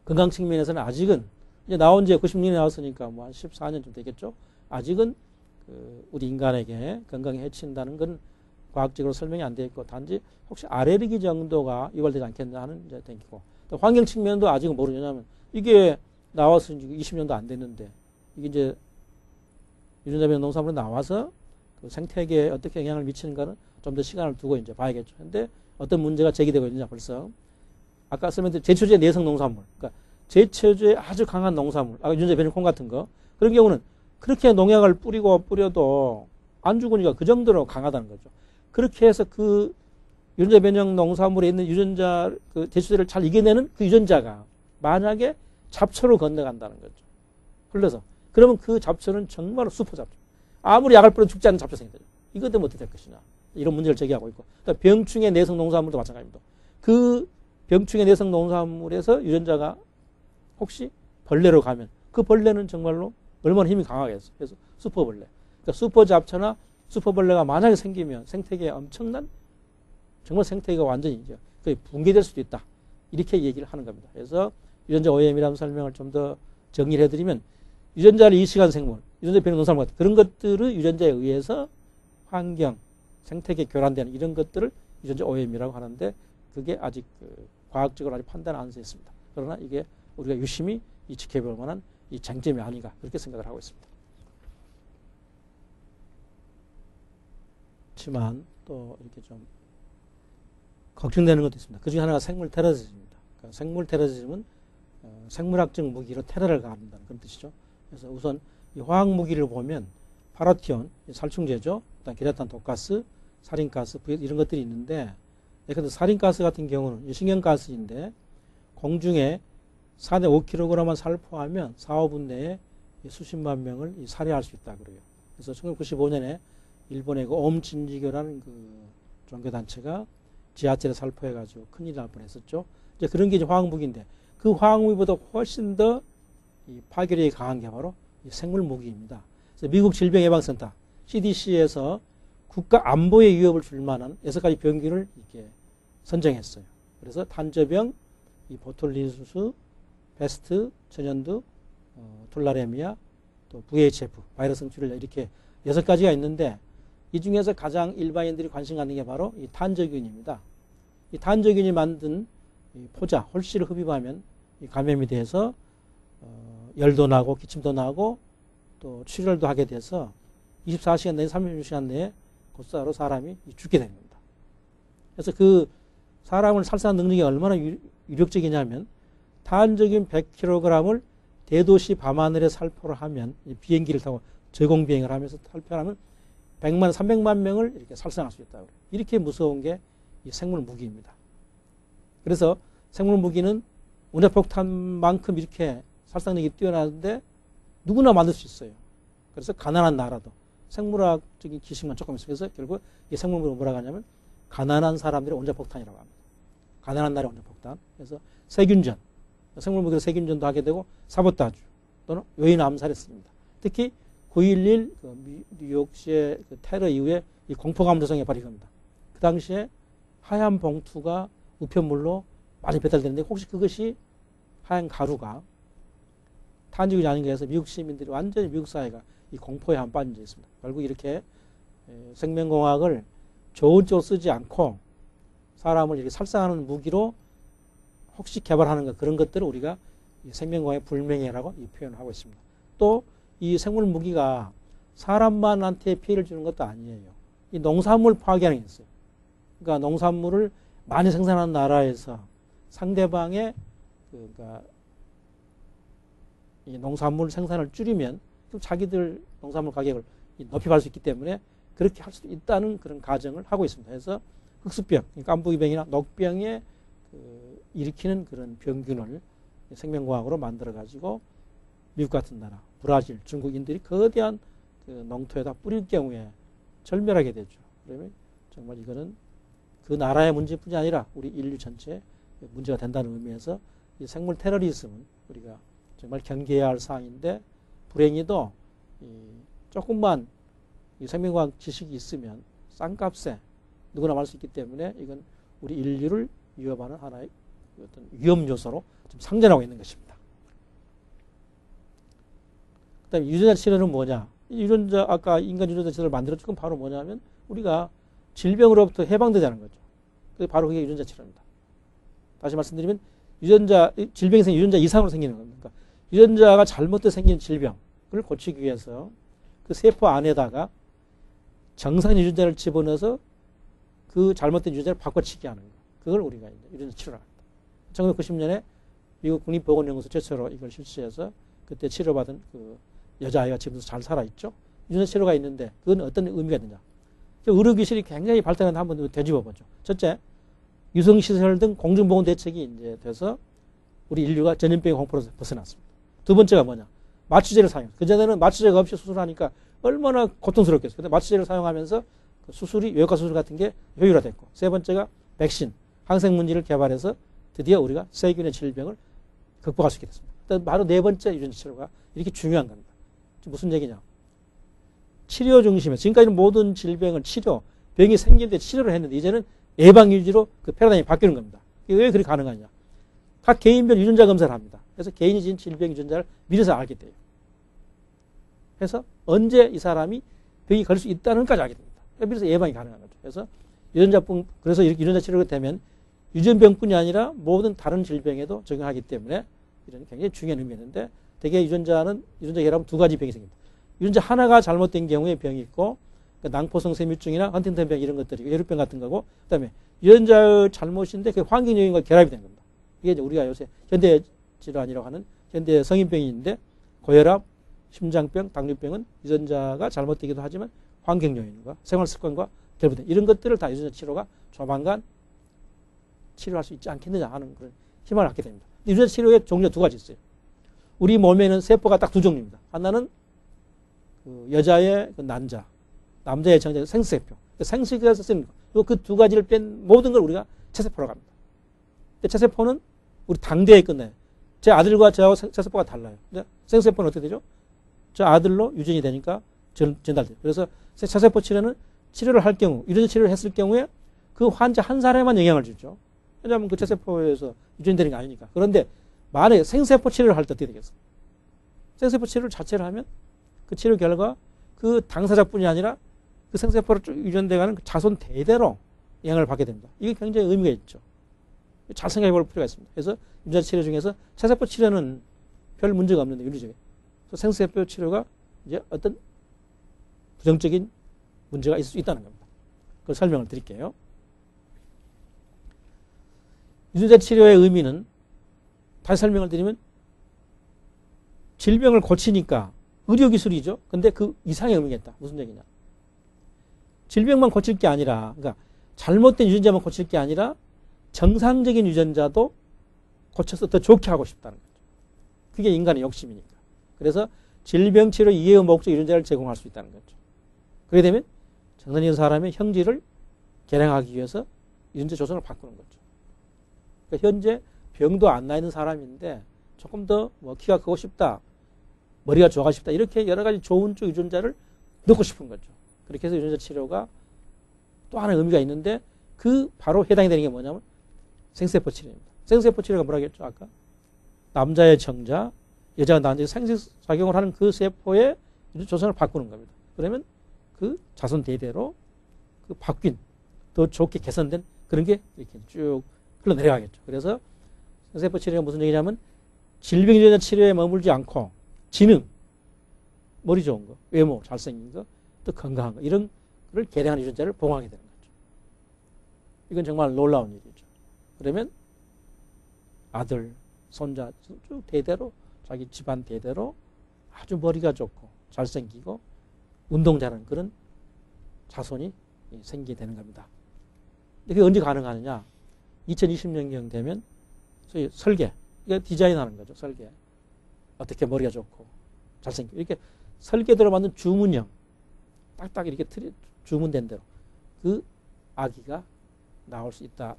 건강 측면에서는 아직은 이제 나온 지 90년이 나왔으니까 뭐 한 14년쯤 되겠죠. 아직은 그 우리 인간에게 건강에 해친다는 건 과학적으로 설명이 안 되어 있고 단지 혹시 알레르기 정도가 유발되지 않겠나 하는 이제 땡기고 또 환경 측면도 아직은 모르냐면 이게 나와서 20년도 안 됐는데 이게 이제 유전자 변형 농산물이 나와서 그 생태계에 어떻게 영향을 미치는가는 좀 더 시간을 두고 이제 봐야겠죠. 근데 어떤 문제가 제기되고 있느냐 벌써 아까 설명드린 제초제 내성 농산물, 그러니까 제초제에 아주 강한 농산물, 아까 유전자 변형 콩 같은 거 그런 경우는 그렇게 농약을 뿌려도 안 죽으니까 그 정도로 강하다는 거죠. 그렇게 해서 그 유전자 변형 농산물에 있는 유전자 그 제초제를 잘 이겨내는 그 유전자가 만약에 잡초로 건너간다는 거죠. 흘러서 그러면 그 잡초는 정말로 슈퍼 잡초. 아무리 약을 뿌려도 죽지 않는 잡초 생겨요. 이것 때문에 어떻게 될 것이냐. 이런 문제를 제기하고 있고. 그러니까 병충해 내성 농산물도 마찬가지입니다. 그 병충해 내성 농산물에서 유전자가 혹시 벌레로 가면 그 벌레는 정말로 얼마나 힘이 강하겠어. 그래서 슈퍼벌레. 그러니까 슈퍼 잡초나 슈퍼벌레가 만약에 생기면 생태계에 엄청난 정말 생태계가 완전히 이제 거의 붕괴될 수도 있다. 이렇게 얘기를 하는 겁니다. 그래서 유전자 오염이라는 설명을 좀 더 정리를 해드리면 유전자를 이식한 생물, 유전자 변형 농산물 같은 그런 것들을 유전자에 의해서 환경, 생태계 교란되는 이런 것들을 유전자 오염이라고 하는데 그게 아직 그 과학적으로 아직 판단 안 됐습니다. 그러나 이게 우리가 유심히 지켜볼 만한 이 쟁점이 아닌가 그렇게 생각을 하고 있습니다. 그렇지만 또 이렇게 좀 걱정되는 것도 있습니다. 그 중에 하나가 생물 테러리즘입니다. 그러니까 생물 테러리즘은 생물학적 무기로 테러를 가한다는 그런 뜻이죠. 그래서 우선 이 화학 무기를 보면 파라티온, 살충제죠. 그다음 기레탄 독가스, 살인가스, 이런 것들이 있는데, 근데 살인가스 같은 경우는 신경가스인데 공중에 4대 5kg만 살포하면 4, 5분 내에 수십만 명을 살해할 수 있다 그래요. 그래서 1995년에 일본의 그 옴진지교라는 그 종교단체가 지하철에 살포해가지고 큰일 날 뻔했었죠. 이제 그런 게 이제 화학무기인데 그 화학무기보다 훨씬 더 이 파괴력이 강한 게 바로 이 생물무기입니다. 그래서 미국 질병예방센터 CDC에서 국가 안보에 위협을 줄 만한 6가지 병균을 이렇게 선정했어요. 그래서 탄저병, 이 보툴리누스, 베스트, 전염두, 툴라레미아, 또 VHF, 바이러스 응출혈 이렇게 6가지가 있는데 이 중에서 가장 일반인들이 관심 갖는 게 바로 이 탄저균입니다. 이 탄저균이 만든 이 포자, 홀씨를 흡입하면 이 감염이 돼서 열도 나고 기침도 나고 또 출혈도 하게 돼서 24시간 내에 36시간 내에 곧바로 사람이 죽게 됩니다. 그래서 그 사람을 살사하는 능력이 얼마나 유력적이냐면 탄저균 100kg을 대도시 밤하늘에 살포를 하면 비행기를 타고 저공비행을 하면서 살포하면 100만, 300만 명을 이렇게 살상할 수 있다고. 이렇게 무서운 게 이 생물 무기입니다. 그래서 생물 무기는 원자폭탄만큼 이렇게 살상력이 뛰어나는데 누구나 만들 수 있어요. 그래서 가난한 나라도 생물학적인 지식만 조금 있어요. 그래서 결국 이 생물 무기를 뭐라고 하냐면 가난한 사람들의 원자폭탄이라고 합니다. 가난한 나라의 원자폭탄. 그래서 세균전, 생물 무기로 세균전도 하게 되고 사보타주 또는 요인 암살했습니다. 특히 9.11 그 뉴욕시의 그 테러 이후에 이 공포감 조성에 바로 이겁니다. 그 당시에 하얀 봉투가 우편물로 많이 배달되는데 혹시 그것이 하얀 가루가 탄저균이 아닌가 해서 미국 시민들이 완전히 미국 사회가 이 공포에 한 빠진 적이 있습니다. 결국 이렇게 생명공학을 좋은 쪽으로 쓰지 않고 사람을 이렇게 살상하는 무기로 혹시 개발하는 것 그런 것들을 우리가 생명공학의 불명예라고 이 표현을 하고 있습니다. 또 이 생물 무기가 사람만한테 피해를 주는 것도 아니에요. 이 농산물 파괴하는 게 있어요. 그러니까 농산물을 많이 생산하는 나라에서 상대방의 그러니까 이 농산물 생산을 줄이면 자기들 농산물 가격을 높이 받을 수 있기 때문에 그렇게 할 수도 있다는 그런 가정을 하고 있습니다. 그래서 흑수병, 깐부기병이나 녹병에 일으키는 그런 병균을 생명공학으로 만들어가지고 미국 같은 나라, 브라질, 중국, 인들이 거대한 그 농토에다 뿌릴 경우에 절멸하게 되죠. 그러면 정말 이거는 그 나라의 문제뿐이 아니라 우리 인류 전체에 문제가 된다는 의미에서 이 생물 테러리즘은 우리가 정말 경계해야 할 사항인데 불행히도 이 조금만 이 생명과학 지식이 있으면 싼 값에 누구나 말 수 있기 때문에 이건 우리 인류를 위협하는 하나의 어떤 위험 요소로 좀 상존하고 있는 것입니다. 그다음에 유전자 치료는 뭐냐? 유전자 아까 인간 유전자 치료를 만들었던 건 바로 뭐냐면 우리가 질병으로부터 해방되자는 거죠. 바로 그게 유전자 치료입니다. 다시 말씀드리면 질병이 생긴 유전자 이상으로 생기는 겁니다. 그러니까 유전자가 잘못돼 생긴 질병을 고치기 위해서 그 세포 안에다가 정상 유전자를 집어넣어서 그 잘못된 유전자를 바꿔치기 하는 거. 그걸 우리가 이제 유전자 치료를 합니다. 1990년에 미국 국립보건연구소 최초로 이걸 실시해서 그때 치료받은 그 여자아이가 지금도 잘 살아있죠. 유전자 치료가 있는데 그건 어떤 의미가 있느냐. 의료기술이 굉장히 발달한 한번 되짚어보죠. 첫째, 유성시설 등 공중보건 대책이 이제 돼서 우리 인류가 전염병의 공포로서 벗어났습니다. 두 번째가 뭐냐. 마취제를 사용해요. 그전에는 마취제가 없이 수술하니까 얼마나 고통스럽겠어요. 근데 마취제를 사용하면서 그 수술이 외과 수술 같은 게 효율화됐고, 세 번째가 백신, 항생문제를 개발해서 드디어 우리가 세균의 질병을 극복할 수 있게 됐습니다. 바로 네 번째 유전자 치료가 이렇게 중요한 겁니다. 무슨 얘기냐. 치료 중심에 지금까지는 모든 질병을 병이 생기는데 치료를 했는데 이제는 예방 위주로 그 패러다임이 바뀌는 겁니다. 왜 그렇게 가능하냐. 각 개인별 유전자 검사를 합니다. 그래서 개인이 지닌 질병 유전자를 미리서 알게 돼요. 그래서 언제 이 사람이 병이 걸릴 수 있다는 것까지 알게 됩니다. 미리서 예방이 가능한 거죠. 그래서 그래서 이렇게 유전자 치료가 되면 유전병뿐이 아니라 모든 다른 질병에도 적용하기 때문에 이런 굉장히 중요한 의미가 있는데 대개 유전자 결합은 두 가지 병이 생깁니다. 유전자 하나가 잘못된 경우에 병이 있고 그러니까 낭포성 세밀증이나 헌팅턴병 이런 것들이 혈육병 같은 거고 그다음에 유전자의 잘못인데 그 환경 요인과 결합이 된 겁니다. 이게 이제 우리가 요새 현대 질환이라고 하는 현대 성인병이 있는데 고혈압, 심장병, 당뇨병은 유전자가 잘못되기도 하지만 환경 요인과 생활 습관과 결부된 이런 것들을 다 유전자 치료가 조만간 치료할 수 있지 않겠느냐 하는 그런 희망을 갖게 됩니다. 유전자 치료의 종류가 두 가지 있어요. 우리 몸에는 세포가 딱 두 종류입니다. 하나는 그 여자의 그 남자의 정자 생세포. 생식에서 쓰는 거. 그 두 가지를 뺀 모든 걸 우리가 체세포라고 합니다. 근데 체세포는 우리 당대에 끝나요. 제 아들과 저하고 체세포가 달라요. 근데 생세포는 어떻게 되죠? 저 아들로 유전이 되니까 전달돼요. 그래서 체세포 치료를 할 경우, 유전자 치료를 했을 경우에 그 환자 한 사람에만 영향을 주죠. 왜냐하면 그 체세포에서 유전이 되는 게 아니니까. 그런데 만약에 생세포 치료를 할 때 어떻게 되겠어요? 생세포 치료를 자체를 하면 그 치료 결과 그 당사자뿐이 아니라 그 생세포로 유전돼가는 그 자손 대대로 영향을 받게 됩니다. 이게 굉장히 의미가 있죠. 잘 생각해 볼 필요가 있습니다. 그래서 유전자 치료 중에서 체세포 치료는 별 문제가 없는데 윤리적인. 그래서 생세포 치료가 이제 어떤 부정적인 문제가 있을 수 있다는 겁니다. 그걸 설명을 드릴게요. 유전자 치료의 의미는 다시 설명을 드리면 질병을 고치니까 의료기술이죠. 근데 그 이상의 의미가 있다. 무슨 얘기냐. 질병만 고칠 게 아니라 그러니까 잘못된 유전자만 고칠 게 아니라 정상적인 유전자도 고쳐서 더 좋게 하고 싶다는 거죠. 그게 인간의 욕심이니까. 그래서 질병치료 이해의 목적 유전자를 제공할 수 있다는 거죠. 그렇게 되면 정상적인 사람의 형질을 개량하기 위해서 유전자 조성을 바꾸는 거죠. 그러니까 현재 병도 안 나 있는 사람인데 조금 더 뭐 키가 크고 싶다, 머리가 좋아가고 싶다 이렇게 여러 가지 좋은 쪽 유전자를 넣고 싶은 거죠. 그렇게 해서 유전자 치료가 또 하나의 의미가 있는데 그 바로 해당이 되는 게 뭐냐면 생세포 치료입니다. 생세포 치료가 뭐라고 했죠? 아까 남자의 정자, 여자가 낳은 생식작용을 하는 그 세포의 조성을 바꾸는 겁니다. 그러면 그 자손 대대로 그 바뀐 더 좋게 개선된 그런 게 이렇게 쭉 흘러내려가겠죠. 그래서 생세포 치료가 무슨 얘기냐면 질병 유전자 치료에 머물지 않고 지능, 머리 좋은 거, 외모 잘생긴 거, 또 건강한 거 이런 거를 개량하는 유전자를 보강하게 되는 거죠. 이건 정말 놀라운 일이죠. 그러면 아들, 손자 쭉 대대로 자기 집안 대대로 아주 머리가 좋고 잘생기고 운동 잘하는 그런 자손이 생기게 되는 겁니다. 근데 그게 언제 가능하느냐? 2020년경 되면 소위 설계, 이거 디자인하는 거죠. 설계. 어떻게 머리가 좋고 잘생기고 이렇게 설계대로 만든 주문형 딱딱 이렇게 주문된 대로 그 아기가 나올 수 있다.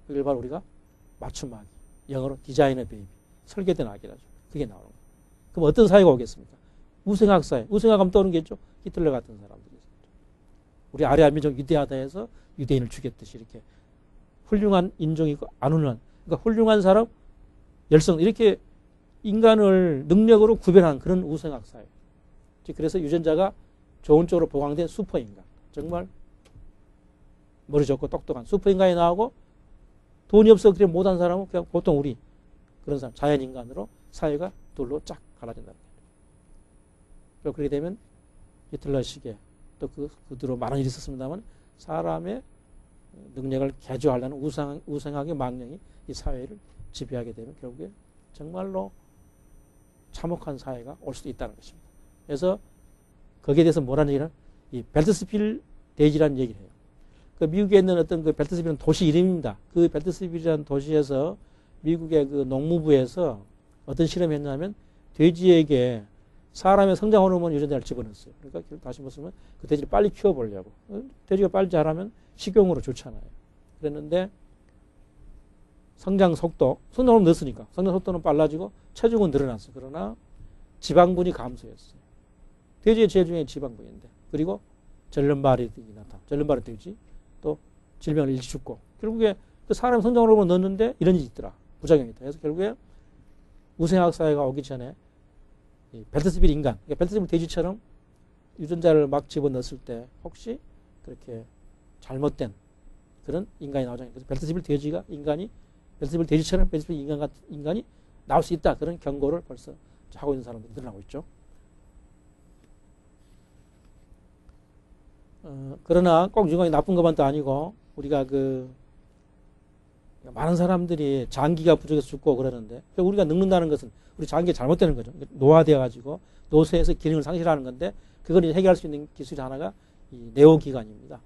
그걸 바로 우리가 맞춤 아기, 영어로 디자이너 베이비, 설계된 아기라죠. 그게 나오는 거예요. 그럼 어떤 사회가 오겠습니까? 우생학 사회, 우생학하면 떠오르는 게 있죠. 히틀러 같은 사람들이 있었죠. 우리 아리아 민족 위대하다 해서 유대인을 죽였듯이 이렇게 훌륭한 인종이고 안 훌륭한, 그러니까 훌륭한 사람, 열성 이렇게 인간을 능력으로 구별하는 그런 우생학 사회. 그래서 유전자가 좋은 쪽으로 보강된 슈퍼인간, 정말 머리 좋고 똑똑한 슈퍼인간이 나오고 돈이 없어 그래 못한 사람은 그냥 보통 우리 그런 사람 자연인간으로 사회가 둘로 쫙 갈라진다는 거예요. 그렇게 되면 히틀러식에 또 그대로 많은 일이 있었습니다만 사람의 능력을 개조하려는 우상학의 망령이 이 사회를 지배하게 되면 결국에 정말로 참혹한 사회가 올 수도 있다는 것입니다. 그래서 거기에 대해서 뭐라는 얘기는 이 벨트스필 대지라는 얘기를 해요. 그 미국에 있는 어떤 그 벨트스필은 도시 이름입니다. 그 벨트스필이라는 도시에서 미국의 그 농무부에서 어떤 실험을 했냐면 돼지에게 사람의 성장 호르몬 유전자를 집어넣었어요. 그러니까 다시 말하면 그 돼지를 빨리 키워보려고. 돼지가 빨리 자라면 식용으로 좋잖아요. 그랬는데 성장 호르몬 넣었으니까 성장 속도는 빨라지고 체중은 늘어났어요. 그러나 지방분이 감소했어요. 돼지의 제일 중요한 지방분인데. 그리고 절름발이 나타나. 절름발이 돼지. 또 질병을 일찍 죽고. 결국에 그 사람 성장 호르몬 넣었는데 이런 일이 있더라. 부작용이 있다. 그래서 결국에 우생학 사회가 오기 전에 벨트스필 인간, 그러니까 벨트스필 돼지처럼 유전자를 막 집어넣었을 때 혹시 그렇게 잘못된 그런 인간이 나오잖아요. 그래서 벨트스필 돼지가 벨트스필 돼지처럼 벨트스필 인간이 나올 수 있다. 그런 경고를 벌써 하고 있는 사람들이 늘어나고 있죠. 그러나 꼭 인간이 나쁜 것만도 아니고 우리가 많은 사람들이 장기가 부족해서 죽고 그러는데 우리가 늙는다는 것은 우리 장기가 잘못되는 거죠. 노화되어 가지고 노쇠에서 기능을 상실하는 건데 그걸 해결할 수 있는 기술이 하나가 이 네오기관입니다.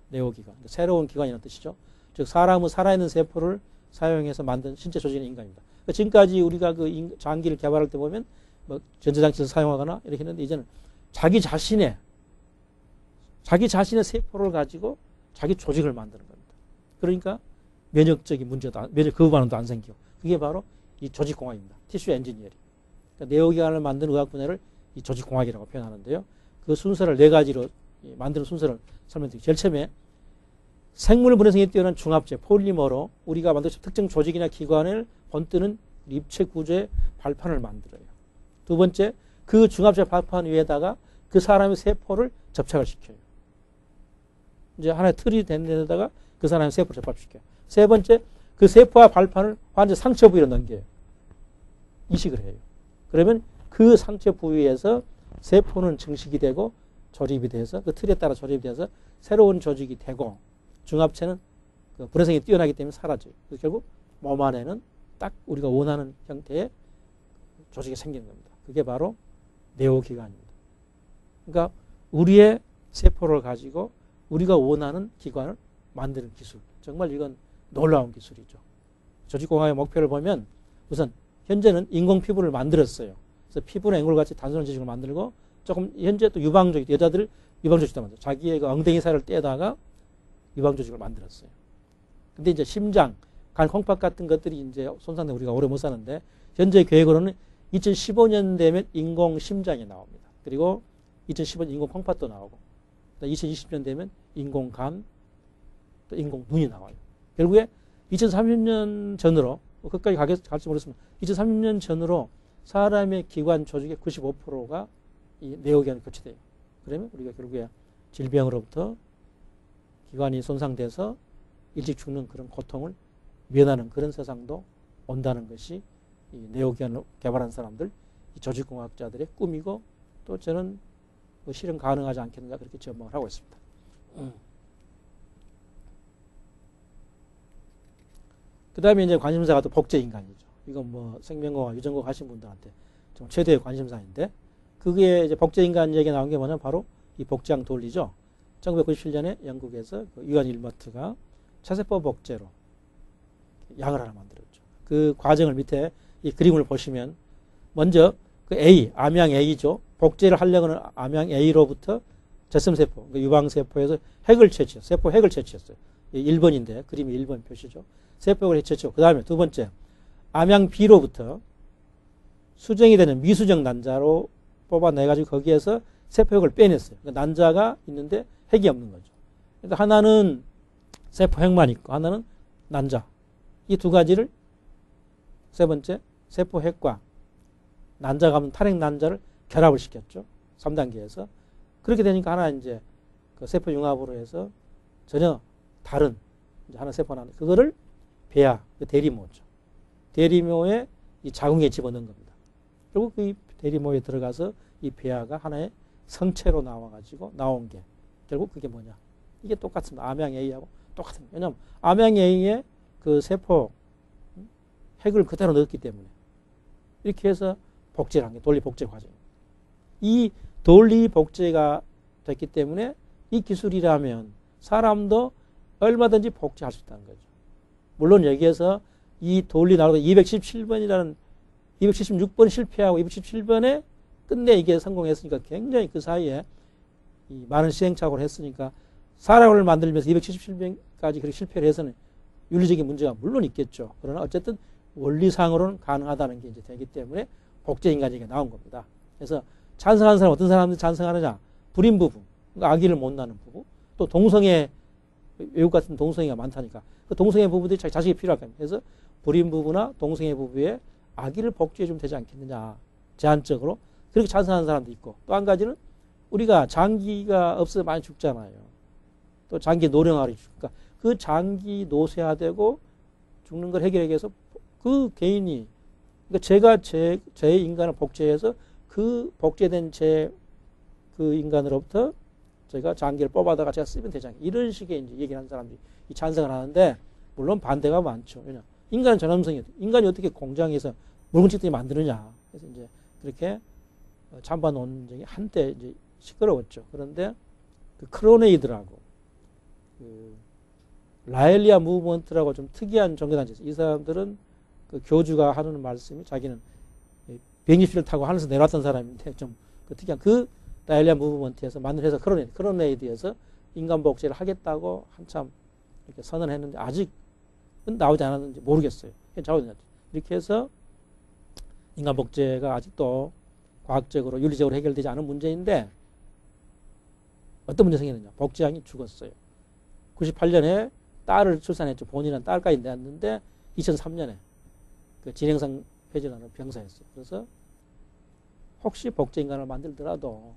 네오기관. 새로운 기관이라는 뜻이죠. 즉 사람은 살아있는 세포를 사용해서 만든 신체 조직의 인간입니다. 그러니까 지금까지 우리가 그 장기를 개발할 때 보면 뭐 전자장치를 사용하거나 이렇게 했는데 이제는 자기 자신의 세포를 가지고 자기 조직을 만드는 겁니다. 그러니까 면역적인 문제도, 면역 거부 반응도 안 생기고. 그게 바로 이 조직공학입니다. 티슈 엔지니어링. 그러니까 네오기관을 만드는 의학 분야를 이 조직공학이라고 표현하는데요. 그 순서를 네 가지로 만드는 순서를 설명드리죠. 제일 처음에 생물 분해성이 뛰어난 중합체, 폴리머로 우리가 만든 특정 조직이나 기관을 본뜨는 입체 구조의 발판을 만들어요. 두 번째, 그 중합체 발판 위에다가 그 사람의 세포를 접착을 시켜요. 이제 하나의 틀이 된 데다가 그 사람의 세포를 접합시켜요. 세 번째, 그 세포와 발판을 완전 상처 부위로 넘겨요. 이식을 해요. 그러면 그 상처 부위에서 세포는 증식이 되고 조립이 돼서 그 틀에 따라 조립이 돼서 새로운 조직이 되고 중합체는 그 분해성이 뛰어나기 때문에 사라져요. 그래서 결국 몸 안에는 딱 우리가 원하는 형태의 조직이 생기는 겁니다. 그게 바로 네오기관입니다. 그러니까 우리의 세포를 가지고 우리가 원하는 기관을 만드는 기술. 정말 이건 놀라운 기술이죠. 조직공학의 목표를 보면 우선 현재는 인공 피부를 만들었어요. 그래서 피부는 앵글같이 단순한 조직을 만들고 조금 현재 또 유방조직, 여자들 유방조직도 만들어요. 자기의 그 엉덩이 살을 떼다가 유방조직을 만들었어요. 근데 이제 심장, 간, 콩팥 같은 것들이 이제 손상되면 우리가 오래 못 사는데 현재 계획으로는 2015년 되면 인공 심장이 나옵니다. 그리고 2015년 인공 콩팥도 나오고 2020년 되면 인공 간, 또 인공 눈이 나와요. 결국에 2030년 전으로 끝까지 갈지 모르겠습니다. 2030년 전으로 사람의 기관 조직의 95%가 이 네오기관에 교체돼요. 그러면 우리가 결국에 질병으로부터 기관이 손상돼서 일찍 죽는 그런 고통을 면하는 그런 세상도 온다는 것이 이 네오기관을 개발한 사람들, 이 조직공학자들의 꿈이고 또 저는 뭐 실현 가능하지 않겠는가 그렇게 전망을 하고 있습니다. 그 다음에 이제 관심사가 또 복제인간이죠. 이건 뭐 생명공학, 유전공학 하신 분들한테 좀 최대의 관심사인데 그게 이제 복제인간 얘기 나온 게 뭐냐면 바로 이 복제양 돌리죠. 1997년에 영국에서 그 유한 일머트가 차세포 복제로 양을 하나 만들었죠. 그 과정을 밑에 이 그림을 보시면 먼저 그 A, 암양 A죠. 복제를 하려고 하는 암양 A로부터 젖섬세포, 그 유방세포에서 핵을 채취했어요. 세포 핵을 채취했어요. 1번인데 그림이 1번 표시죠. 세포를 해쳤죠. 그 다음에 두 번째, 암양 B로부터 수정이 되는 미수정 난자로 뽑아내가지고 거기에서 세포핵을 빼냈어요. 그러니까 난자가 있는데 핵이 없는 거죠. 그러니까 하나는 세포핵만 있고 하나는 난자. 이 두 가지를 세 번째 세포핵과 난자가 없는 탈핵 난자를 결합을 시켰죠. 3단계에서. 그렇게 되니까 하나 이제 그 세포 융합으로 해서 전혀 다른 이제 하나 세포가 나는데 그거를 배아, 그 대리모죠. 대리모에 이 자궁에 집어넣은 겁니다. 결국 그 대리모에 들어가서 이 배아가 하나의 성체로 나와가지고 나온 게 결국 그게 뭐냐. 이게 똑같습니다. 암양 A하고 똑같습니다. 왜냐하면 암양 A에 그 세포 핵을 그대로 넣었기 때문에 이렇게 해서 복제를 한 게 돌리 복제 과정입니다. 이 돌리 복제가 됐기 때문에 이 기술이라면 사람도 얼마든지 복제할 수 있다는 거죠. 물론 여기에서 이 돌리 나오고 217번이라는 276번 실패하고 217번에 끝내 이게 성공했으니까 굉장히 그 사이에 이 많은 시행착오를 했으니까 사람을 만들면서 277번까지 그렇게 실패를 해서는 윤리적인 문제가 물론 있겠죠. 그러나 어쨌든 원리상으로는 가능하다는 게 이제 되기 때문에 복제 인간에게 나온 겁니다. 그래서 찬성하는 사람 어떤 사람들이 찬성하느냐? 불임 부부, 그러니까 아기를 못 낳는 부부, 또 동성애 외국 같은 동성애가 많다니까 그 동성애 부부들이 자식이 필요할 겁니다. 그래서 불임 부부나 동성애 부부의 아기를 복제해 주면 되지 않겠느냐? 제한적으로 그렇게 찬성하는 사람도 있고 또 한 가지는 우리가 장기가 없어서 많이 죽잖아요. 또 장기 노령화로 죽으니까 그 장기 노쇠화되고 죽는 걸 해결하기 위해서 그 개인이 그러니까 제가 제 인간을 복제해서 그 복제된 제 그 인간으로부터 제가 장기를 뽑아다가 제가 쓰면 되지 않겠냐. 이런 식의 이제 얘기를 하는 사람들이 찬성을 하는데 물론 반대가 많죠. 왜냐 인간은 전염성이 인간이 어떻게 공장에서 붉은찍들이 만드느냐. 그래서 이제 그렇게 찬반 논쟁이 한때 이제 시끄러웠죠. 그런데 그 크로네이드라고 그 라엘리아 무브먼트라고 좀 특이한 종교단체 있어요. 이 사람들은 그 교주가 하는 말씀이 자기는 비행기표를 타고 하늘에서 내려왔던 사람인데 좀 그 특이한 그 라엘리아 무브먼트에서 만들어서 크로네이드에서 인간 복제를 하겠다고 한참 이렇게 선언했는데 아직은 나오지 않았는지 모르겠어요. 이렇게 해서 인간 복제가 아직도 과학적으로 윤리적으로 해결되지 않은 문제인데 어떤 문제 생기느냐. 복제양이 죽었어요. 98년에 딸을 출산했죠. 본인은 딸까지 낳았는데 2003년에 그 진행성 폐질환으로 병사했어요. 그래서 혹시 복제 인간을 만들더라도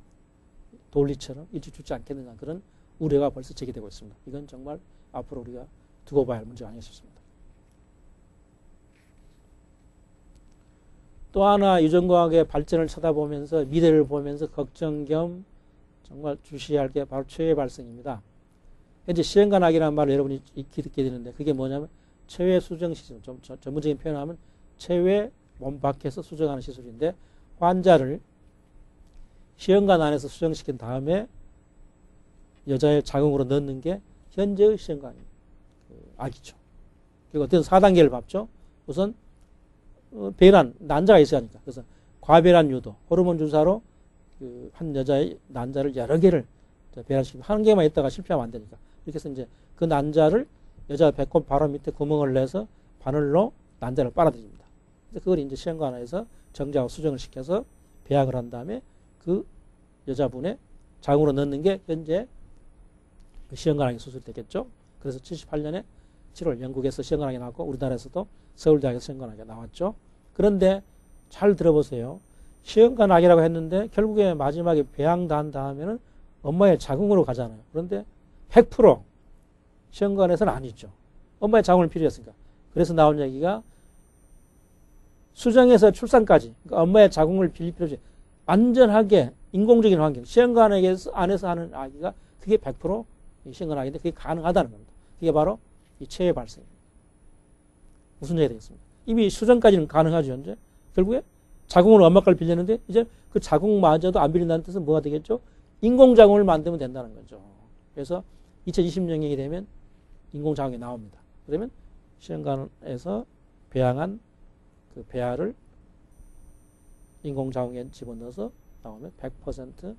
돌리처럼 일찍 죽지 않겠느냐 그런 우려가 벌써 제기되고 있습니다. 이건 정말 앞으로 우리가 두고 봐야 할 문제가 아닐까 싶습니다. 또 하나 유전과학의 발전을 쳐다보면서 미래를 보면서 걱정 겸 정말 주시해야 할 게 바로 최외 발생입니다. 현재 시행관학이라는 말을 여러분이 익히 듣게 되는데 그게 뭐냐면 체외 수정 시술, 좀 전문적인 표현하면 체외 몸 밖에서 수정하는 시술인데 환자를 시험관 안에서 수정시킨 다음에 여자의 자궁으로 넣는 게 현재의 시험관 아기죠. 그리고 어떤 4단계를 밟죠. 우선 배란, 난자가 있어야 하니까. 그래서 과배란 유도, 호르몬 주사로 그 한 여자의 난자를 여러 개를 배란시키면 한 개만 있다가 실패하면 안 되니까. 이렇게 해서 이제 그 난자를 여자 배꼽 바로 밑에 구멍을 내서 바늘로 난자를 빨아들입니다. 그걸 이제 시험관에서 정자하고 수정을 시켜서 배양을 한 다음에 그 여자분의 자궁으로 넣는 게 현재 그 시험관학의 수술이 되겠죠. 그래서 78년에 7월 영국에서 시험관학이 나왔고 우리나라에서도 서울대학에서 시험관학이 나왔죠. 그런데 잘 들어보세요. 시험관학이라고 했는데 결국에 마지막에 배양도 한 다음에는 엄마의 자궁으로 가잖아요. 그런데 100% 시험관에서는 아니죠. 엄마의 자궁을 필요했으니까. 그래서 나온 얘기가 수정에서 출산까지 그러니까 엄마의 자궁을 빌릴 필요 없이 완전하게 인공적인 환경, 시험관 안에서 하는 아기가 그게 100% 시험관학인데 그게 가능하다는 겁니다. 그게 바로 이 체외 발생입니다. 무슨 얘기가 되겠습니까? 이미 수정까지는 가능하죠, 현재. 결국에 자궁을 엄마 걸 빌렸는데 이제 그 자궁마저도 안 빌린다는 뜻은 뭐가 되겠죠? 인공자궁을 만들면 된다는 거죠. 그래서 2020년이 되면 인공자궁이 나옵니다. 그러면 시험관에서 배양한 그 배아를 인공자궁에 집어넣어서 나오면 100%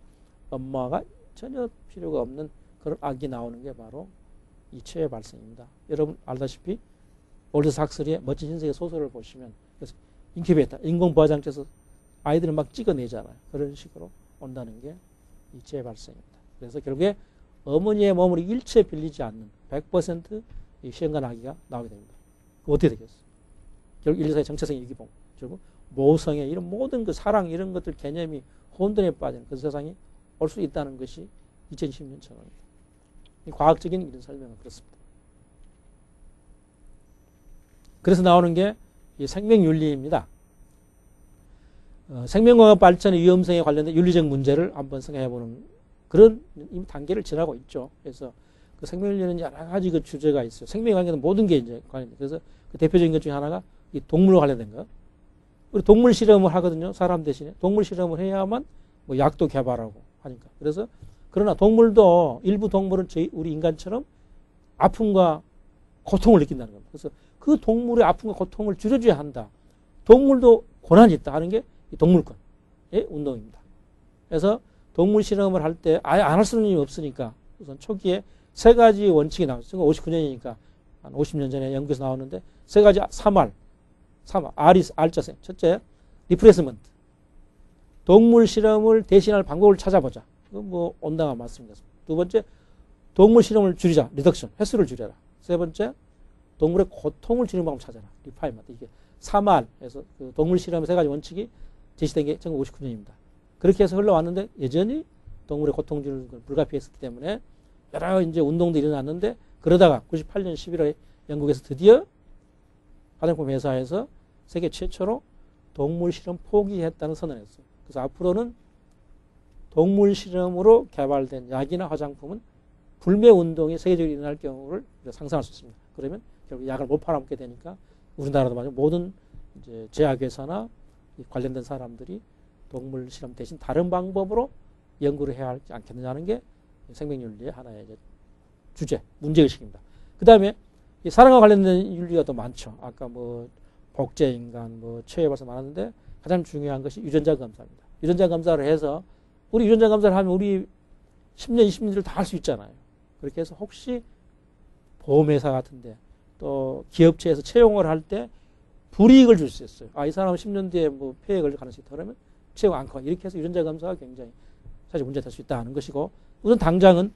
엄마가 전혀 필요가 없는 그런 아기 나오는 게 바로 이 체외 발생입니다. 여러분 알다시피 올드스 학설의 멋진 흰색의 소설을 보시면 그래서 인큐베이터 인공부화장실에서 아이들은 막 찍어내잖아요. 그런 식으로 온다는 게 이 재발생입니다. 그래서 결국에 어머니의 몸을 일체 빌리지 않는 100% 이 시험관 아기가 나오게 됩니다. 그럼 어떻게 되겠어요? 결국 인류사의 정체성의 위기봉, 결국 모성애 이런 모든 그 사랑 이런 것들 개념이 혼돈에 빠지는 그 세상이 올 수 있다는 것이 2020년 전언입니다. 과학적인 이런 설명은 그렇습니다. 그래서 나오는 게 이 생명윤리입니다. 생명과학 발전의 위험성에 관련된 윤리적 문제를 한번 생각해보는 그런 이미 단계를 지나고 있죠. 그래서 그 생명윤리는 여러 가지 그 주제가 있어요. 생명에 관련된 모든 게 이제 관련돼. 그래서 그 대표적인 것 중에 하나가 이 동물과 관련된 거. 우리 동물 실험을 하거든요. 사람 대신에 동물 실험을 해야만 뭐 약도 개발하고 하니까. 그래서 그러나 동물도 일부 동물은 우리 인간처럼 아픔과 고통을 느낀다는 겁니다. 그래서 그 동물의 아픔과 고통을 줄여줘야 한다. 동물도 권한이 있다 하는 게 동물권의 운동입니다. 그래서 동물 실험을 할 때 아예 안 할 수는 없으니까 우선 초기에 세 가지 원칙이 나왔어요. 59년이니까 한 50년 전에 영국에서 나왔는데 세 가지 3R, R자생. 첫째, 리프레스먼트. 동물 실험을 대신할 방법을 찾아보자. 그건 뭐 온당한 말씀이었습니다. 두 번째, 동물 실험을 줄이자. 리덕션. 횟수를 줄여라. 세 번째, 동물의 고통을 줄이는 방법을 찾아라. 리파이먼트. 이게 3R에서 그 동물 실험의 세 가지 원칙이 제시된 게 1959년입니다. 그렇게 해서 흘러왔는데 여전히 동물의 고통 줄이는 걸 불가피했기 때문에 여러 이제 운동도 일어났는데 그러다가 98년 11월에 영국에서 드디어 화장품 회사에서 세계 최초로 동물 실험 포기했다는 선언을 했어요. 그래서 앞으로는 동물 실험으로 개발된 약이나 화장품은 불매 운동이 세계적으로 일어날 경우를 상상할 수 있습니다. 그러면 결국 약을 못 팔아먹게 되니까 우리나라도 마찬가지로 모든 이제 제약회사나 관련된 사람들이 동물 실험 대신 다른 방법으로 연구를 해야 하지 않겠느냐는 게 생명윤리의 하나의 이제 주제, 문제의식입니다. 그 다음에 사랑과 관련된 윤리가 더 많죠. 아까 뭐 복제인간, 뭐 체외발사 많았는데 가장 중요한 것이 유전자 검사입니다. 유전자 검사를 해서 우리 유전자 검사를 하면 우리 10년, 20년을 다 할 수 있잖아요. 그렇게 해서 혹시 보험회사 같은데 또 기업체에서 채용을 할 때 불이익을 줄 수 있어요. 이 사람은 10년 뒤에 뭐 폐에 걸릴 가능성이 있다 그러면 채용 않고 이렇게 해서 유전자 검사가 굉장히 사실 문제가 될 수 있다는 것이고 우선 당장은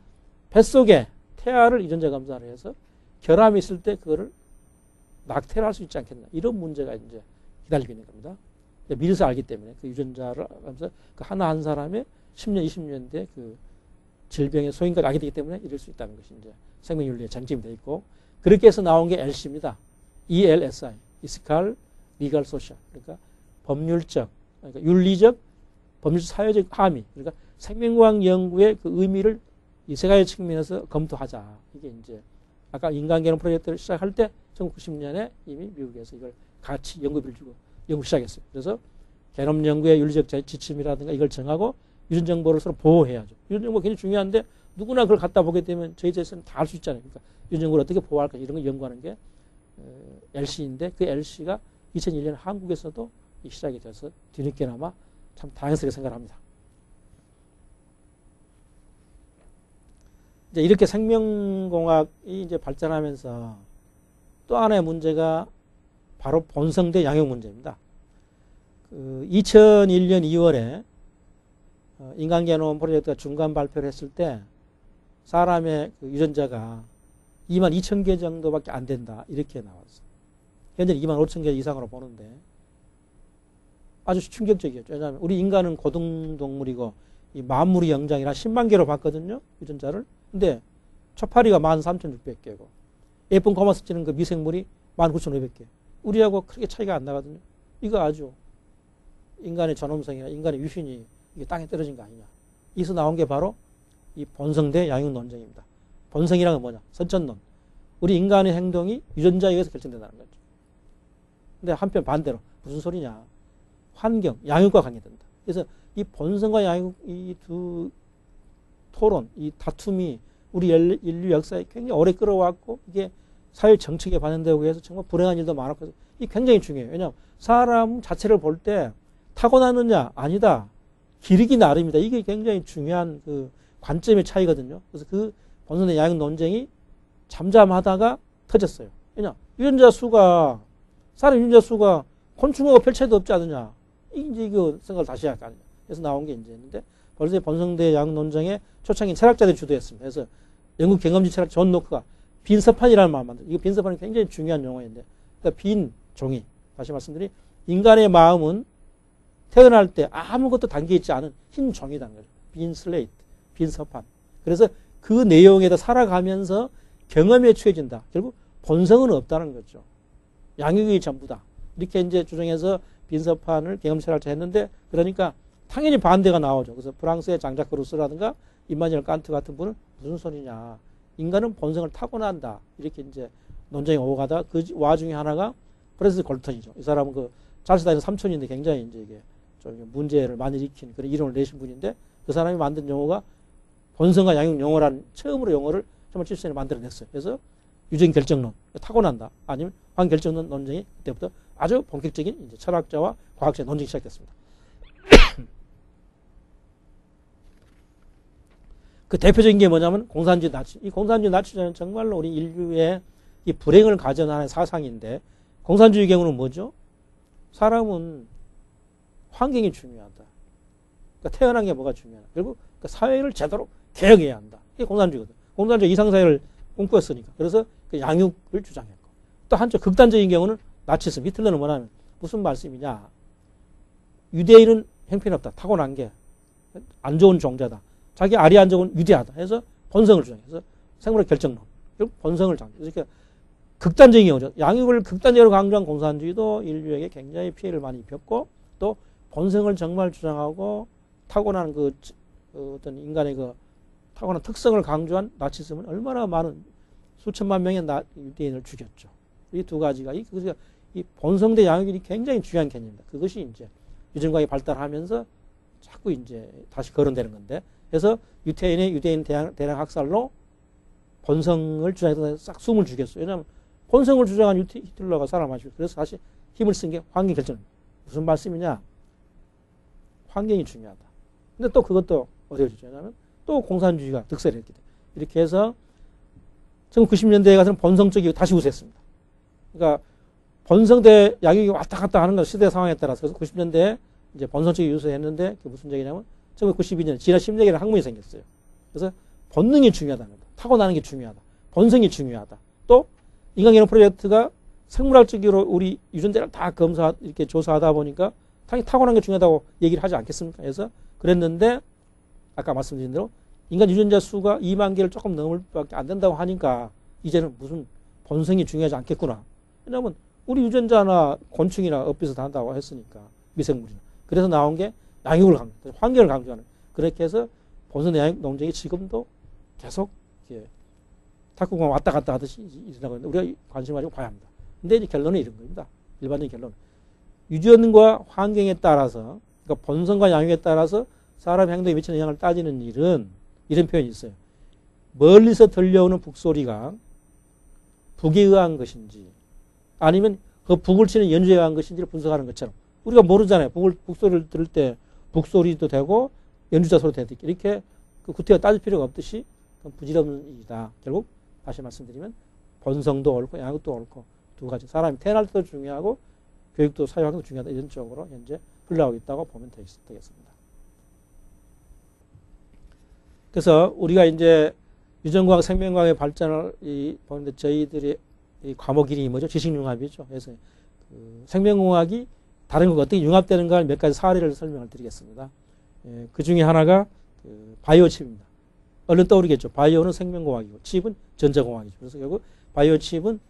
뱃속에 태아를 유전자 검사를 해서 결함이 있을 때 그거를 낙태를 할 수 있지 않겠나 이런 문제가 이제 기다리고 있는 겁니다. 미리서 알기 때문에 그 유전자를 하면서 그 하나 한 사람의 10년, 20년 뒤에 그 질병의 소인까지 알게 되기 때문에 이럴 수 있다는 것이 이제 생명윤리의 장점이 되어 있고 그렇게 해서 나온 게 LC입니다. ELSI, Ethical, Legal, Social. 그러니까 법률적, 그러니까 윤리적, 법률적, 사회적 함의. 그러니까 생명과학 연구의 그 의미를 이 세 가지 측면에서 검토하자. 이게 이제 아까 인간개념 프로젝트를 시작할 때 1990년에 이미 미국에서 이걸 같이 연구비를 주고 연구 시작했어요. 그래서 개념 연구의 윤리적 지침이라든가 이걸 정하고 유전 정보를 서로 보호해야죠. 유전 정보 굉장히 중요한데 누구나 그걸 갖다 보게 되면 저희 제에서는 다 할 수 있잖아요. 그러니까 유전 정보를 어떻게 보호할까 이런 걸 연구하는 게 LC인데 그 LC가 2001년 한국에서도 시작이 돼서 뒤늦게나마 참 다행스럽게 생각을 합니다. 이제 이렇게 생명공학이 이제 발전하면서 또 하나의 문제가 바로 본성대 양육 문제입니다. 2001년 2월에 인간개놈 프로젝트가 중간 발표를 했을 때 사람의 그 유전자가 22,000개 정도밖에 안 된다. 이렇게 나왔어요. 현재는 25,000개 이상으로 보는데 아주 충격적이었죠. 왜냐하면 우리 인간은 고등동물이고 이 만물의 영장이라 10만 개로 봤거든요. 유전자를. 근데 초파리가 13,600개고 예쁜 고마스 찌는 그 미생물이 19,500개. 우리하고 크게 차이가 안 나거든요. 이거 아주 인간의 전험성이나 인간의 유신이 이게 땅에 떨어진 거 아니냐. 이기서 나온 게 바로 이 본성대 양육 논쟁입니다. 본성이란 건 뭐냐? 선천론. 우리 인간의 행동이 유전자에 의해서 결정된다는 거죠. 근데 한편 반대로 무슨 소리냐? 환경, 양육과 관계된다. 그래서 이 본성과 양육 이 두 토론, 이 다툼이 우리 인류 역사에 굉장히 오래 끌어왔고 이게 사회 정책에 반영되고 해서 정말 불행한 일도 많았고 이게 굉장히 중요해요. 왜냐하면 사람 자체를 볼 때 타고났느냐? 아니다. 기르기 나름이다. 이게 굉장히 중요한 그 관점의 차이거든요. 그래서 그 본성의 양육 논쟁이 잠잠하다가 터졌어요. 왜냐? 유전자 수가 사람 유전자 수가 곤충하고 별 차이도 없지 않느냐. 이제 이거 생각을 다시 해야 할 거 아니에요. 그래서 나온 게 이제 있는데 벌써 번성대 양육 논쟁의 초창기 철학자들이 주도했습니다. 그래서 영국 경험지 철학 존 노크가 빈서판이라는 말을 만들었어요. 이거 빈서판이 굉장히 중요한 용어인데, 그러니까 빈 종이, 다시 말씀드리 인간의 마음은 태어날 때 아무것도 담겨 있지 않은 흰 종이라는 거죠. 빈 슬레이트, 빈 서판. 그래서 그 내용에다 살아가면서 경험에 취해진다. 결국 본성은 없다는 거죠. 양육이 전부다. 이렇게 이제 주장해서 빈 서판을 경험 철학자 했는데, 그러니까 당연히 반대가 나오죠. 그래서 프랑스의 장자크 루소라든가 임마누엘 칸트 같은 분은 무슨 소리냐. 인간은 본성을 타고난다. 이렇게 이제 논쟁이 오고 가다 그 와중에 하나가 프랜시스 걸턴이죠. 이 사람은 그 찰스 다윈의 삼촌인데 굉장히 이제 이게 좀 문제를 많이 일으킨 그런 이론을 내신 분인데, 그 사람이 만든 용어가 본성과 양육 용어라는 처음으로 용어를 1970년에 만들어냈어요. 그래서 유전 결정론, 타고난다. 아니면 환결정론 논쟁이 그때부터 아주 본격적인 이제 철학자와 과학자의 논쟁이 시작됐습니다. 그 대표적인 게 뭐냐면 공산주의 나치. 이 공산주의 나치는 정말로 우리 인류의 이 불행을 가져나는 사상인데, 공산주의 경우는 뭐죠? 사람은 환경이 중요하다. 그러니까 태어난 게 뭐가 중요하다. 결국 그 사회를 제대로 개혁해야 한다. 이게 공산주의거든. 공산주의 이상사회를 꿈꾸었으니까. 그래서 그 양육을 주장했고. 또 한쪽 극단적인 경우는 나치즘. 히틀러는 뭐냐면 무슨 말씀이냐. 유대인은 형편없다. 타고난 게 안 좋은 종자다. 자기 아리안족은 위대하다 해서 본성을 주장해서 생물의 결정론, 결국 본성을 장려. 이렇게 극단적인 경우죠. 양육을 극단적으로 강조한 공산주의도 인류에게 굉장히 피해를 많이 입혔고, 또 본성을 정말 주장하고 타고난 그 어떤 인간의 그 타고난 특성을 강조한 나치즘은 얼마나 많은 수천만 명의 유대인을 죽였죠. 이 두 가지가 이 본성 대 양육이 굉장히 중요한 개념입니다. 그것이 이제 유전과학이 발달하면서 자꾸 이제 다시 거론되는 건데, 그래서 유대인 대량 학살로 본성을 주장해서 싹 숨을 죽였어요. 왜냐하면 본성을 주장한 히틀러가 살아마시고, 그래서 다시 힘을 쓴 게 환경 결정입니다. 무슨 말씀이냐? 환경이 중요하다. 근데 또 그것도 어디에 주냐면 또 공산주의가 득세를 했기 때문에 이렇게 해서 1990년대에 가서는 본성 쪽이 다시 우세했습니다. 그러니까 본성 대 양육이 왔다 갔다 하는 건 시대 상황에 따라서. 그래서 90년대에 이제 본성 쪽이 우세했는데 그게 무슨 얘기냐면 1992년에 진화 심리학이라는 학문이 생겼어요. 그래서 본능이 중요하다는 거다. 타고나는 게 중요하다. 본성이 중요하다. 또 인간개념 프로젝트가 생물학적으로 우리 유전자를 다 이렇게 조사하다 보니까 당연히 타고난 게 중요하다고 얘기를 하지 않겠습니까? 그래서 그랬는데 아까 말씀드린 대로 인간 유전자 수가 2만 개를 조금 넘을 밖에 안 된다고 하니까 이제는 무슨 본성이 중요하지 않겠구나. 왜냐하면 우리 유전자나 곤충이나 엇비슷 한다고 했으니까, 미생물이나. 그래서 나온 게 양육을 강조하는, 환경을 강조하는. 그렇게 해서 본성 양육 논쟁이 지금도 계속 탁구공 왔다 갔다 하듯이 일어나고 있는데 우리가 관심 가지고 봐야 합니다. 근데 이제 결론은 이런 겁니다. 일반적인 결론은. 유전과 환경에 따라서, 그러니까 본성과 양육에 따라서 사람 행동에 미치는 영향을 따지는 일은 이런 표현이 있어요. 멀리서 들려오는 북소리가 북에 의한 것인지 아니면 그 북을 치는 연주에 의한 것인지를 분석하는 것처럼, 우리가 모르잖아요. 북소리를 들을 때 북소리도 되고 연주자 소리도 되고 이렇게 그 구태여 따질 필요가 없듯이 부질없는 일이다. 결국 다시 말씀드리면 본성도 옳고 양육도 옳고 두 가지, 사람이 태어날 때도 중요하고 교육도 사회화도 중요하다, 이런 쪽으로 현재 흘러가고 있다고 보면 되겠습니다. 그래서 우리가 이제 유전과학, 생명과학의 발전을 보는데 저희들의 이 과목 이름이 뭐죠? 지식융합이죠. 그래서 생명공학이 다른 것과 어떻게 융합되는가 몇 가지 사례를 설명을 드리겠습니다. 그 중에 하나가 바이오 칩입니다. 얼른 떠오르겠죠. 바이오는 생명공학이고 칩은 전자공학이죠. 그래서 결국 바이오 칩은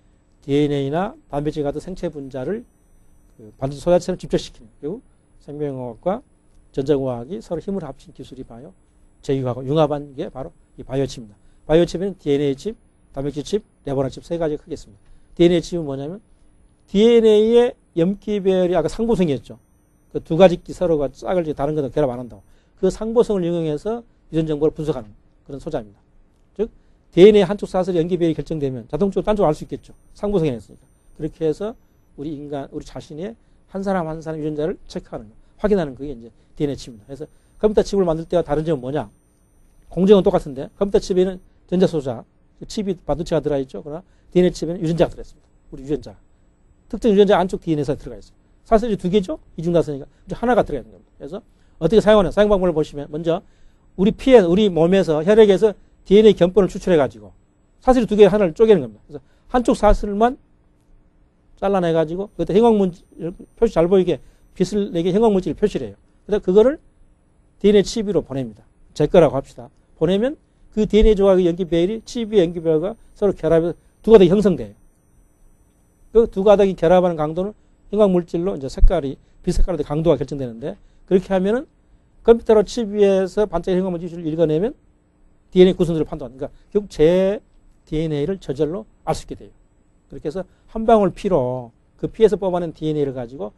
DNA나 단백질 같은 생체 분자를 반드시 소자체로 집적시키는, 그리고 생명공학과 전자공학이 서로 힘을 합친 기술이 바이오 제휴하고 융합한 게 바로 이 바이오 칩입니다. 바이오 칩에는 DNA 칩, 단백질 칩, 레버넌 칩 세 가지가 크겠습니다. DNA 칩은 뭐냐면 DNA의 염기별이 아까 상보성이었죠. 그 두 가지 서로가 짝을 다른 것도 결합 안 한다고. 그 상보성을 이용해서 유전 정보를 분석하는 그런 소자입니다. 즉 DNA 한쪽 사슬의 염기별이 결정되면 자동적으로 딴 쪽을 알 수 있겠죠. 상보성이 했으니까. 그렇게 해서 우리 자신의 한 사람 한 사람 유전자를 체크하는 거, 확인하는 그게 이제 DNA 칩입니다. 그래서 컴퓨터 칩을 만들 때와 다른 점은 뭐냐? 공정은 똑같은데 컴퓨터 칩에는 전자소자, 칩이 반도체가 들어있죠. 그러나 DNA 칩에는 유전자가 들어있습니다. 우리 유전자. 특정 유전자 안쪽 DNA가 들어가 있어요. 사슬이 두 개죠? 이중다섯이니까. 하나가 들어가야 되는 겁니다. 그래서 어떻게 사용하냐? 사용 방법을 보시면 먼저 우리 피에, 우리 몸에서, 혈액에서 DNA 견본을 추출해가지고 사슬이 두 개 하나를 쪼개는 겁니다. 그래서 한쪽 사슬만 잘라내가지고 그때 형광물질, 표시 잘 보이게 빛을 내게 형광물질을 표시를 해요. 그래서 그거를 DNA 칩으로 보냅니다. 제 거라고 합시다. 보내면 그 DNA 조각의 연기 배열이 칩의 연기 배열과 서로 결합해서 두 가닥이 형성돼요. 그 두 가닥이 결합하는 강도는 형광물질로 이제 색깔이, 빛 색깔로 강도가 결정되는데 그렇게 하면은 컴퓨터로 칩 위에서 반짝이는 형광물질을 읽어내면 DNA 구성들을 판단합니다. 그러니까 결국 제 DNA를 저절로 알 수 있게 돼요. 그렇게 해서 한 방울 피로 그 피에서 뽑아낸 DNA를 가지고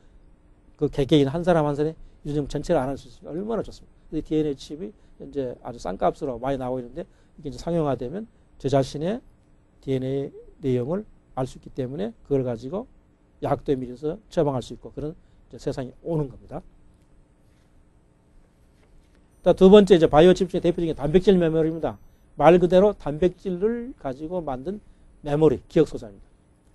그 개개인 한 사람 한 사람의 유전점 전체를 알아낼 수 있으면 얼마나 좋습니까? 이 DNA 칩이 이제 아주 싼 값으로 많이 나오고 있는데 이게 이제 상용화되면 제 자신의 DNA 내용을 알 수 있기 때문에 그걸 가지고 약도에 미리서 처방할 수 있고 그런 이제 세상이 오는 겁니다. 두 번째 이제 바이오 칩 중에 대표적인 단백질 메모리입니다. 말 그대로 단백질을 가지고 만든 메모리, 기억 소자입니다.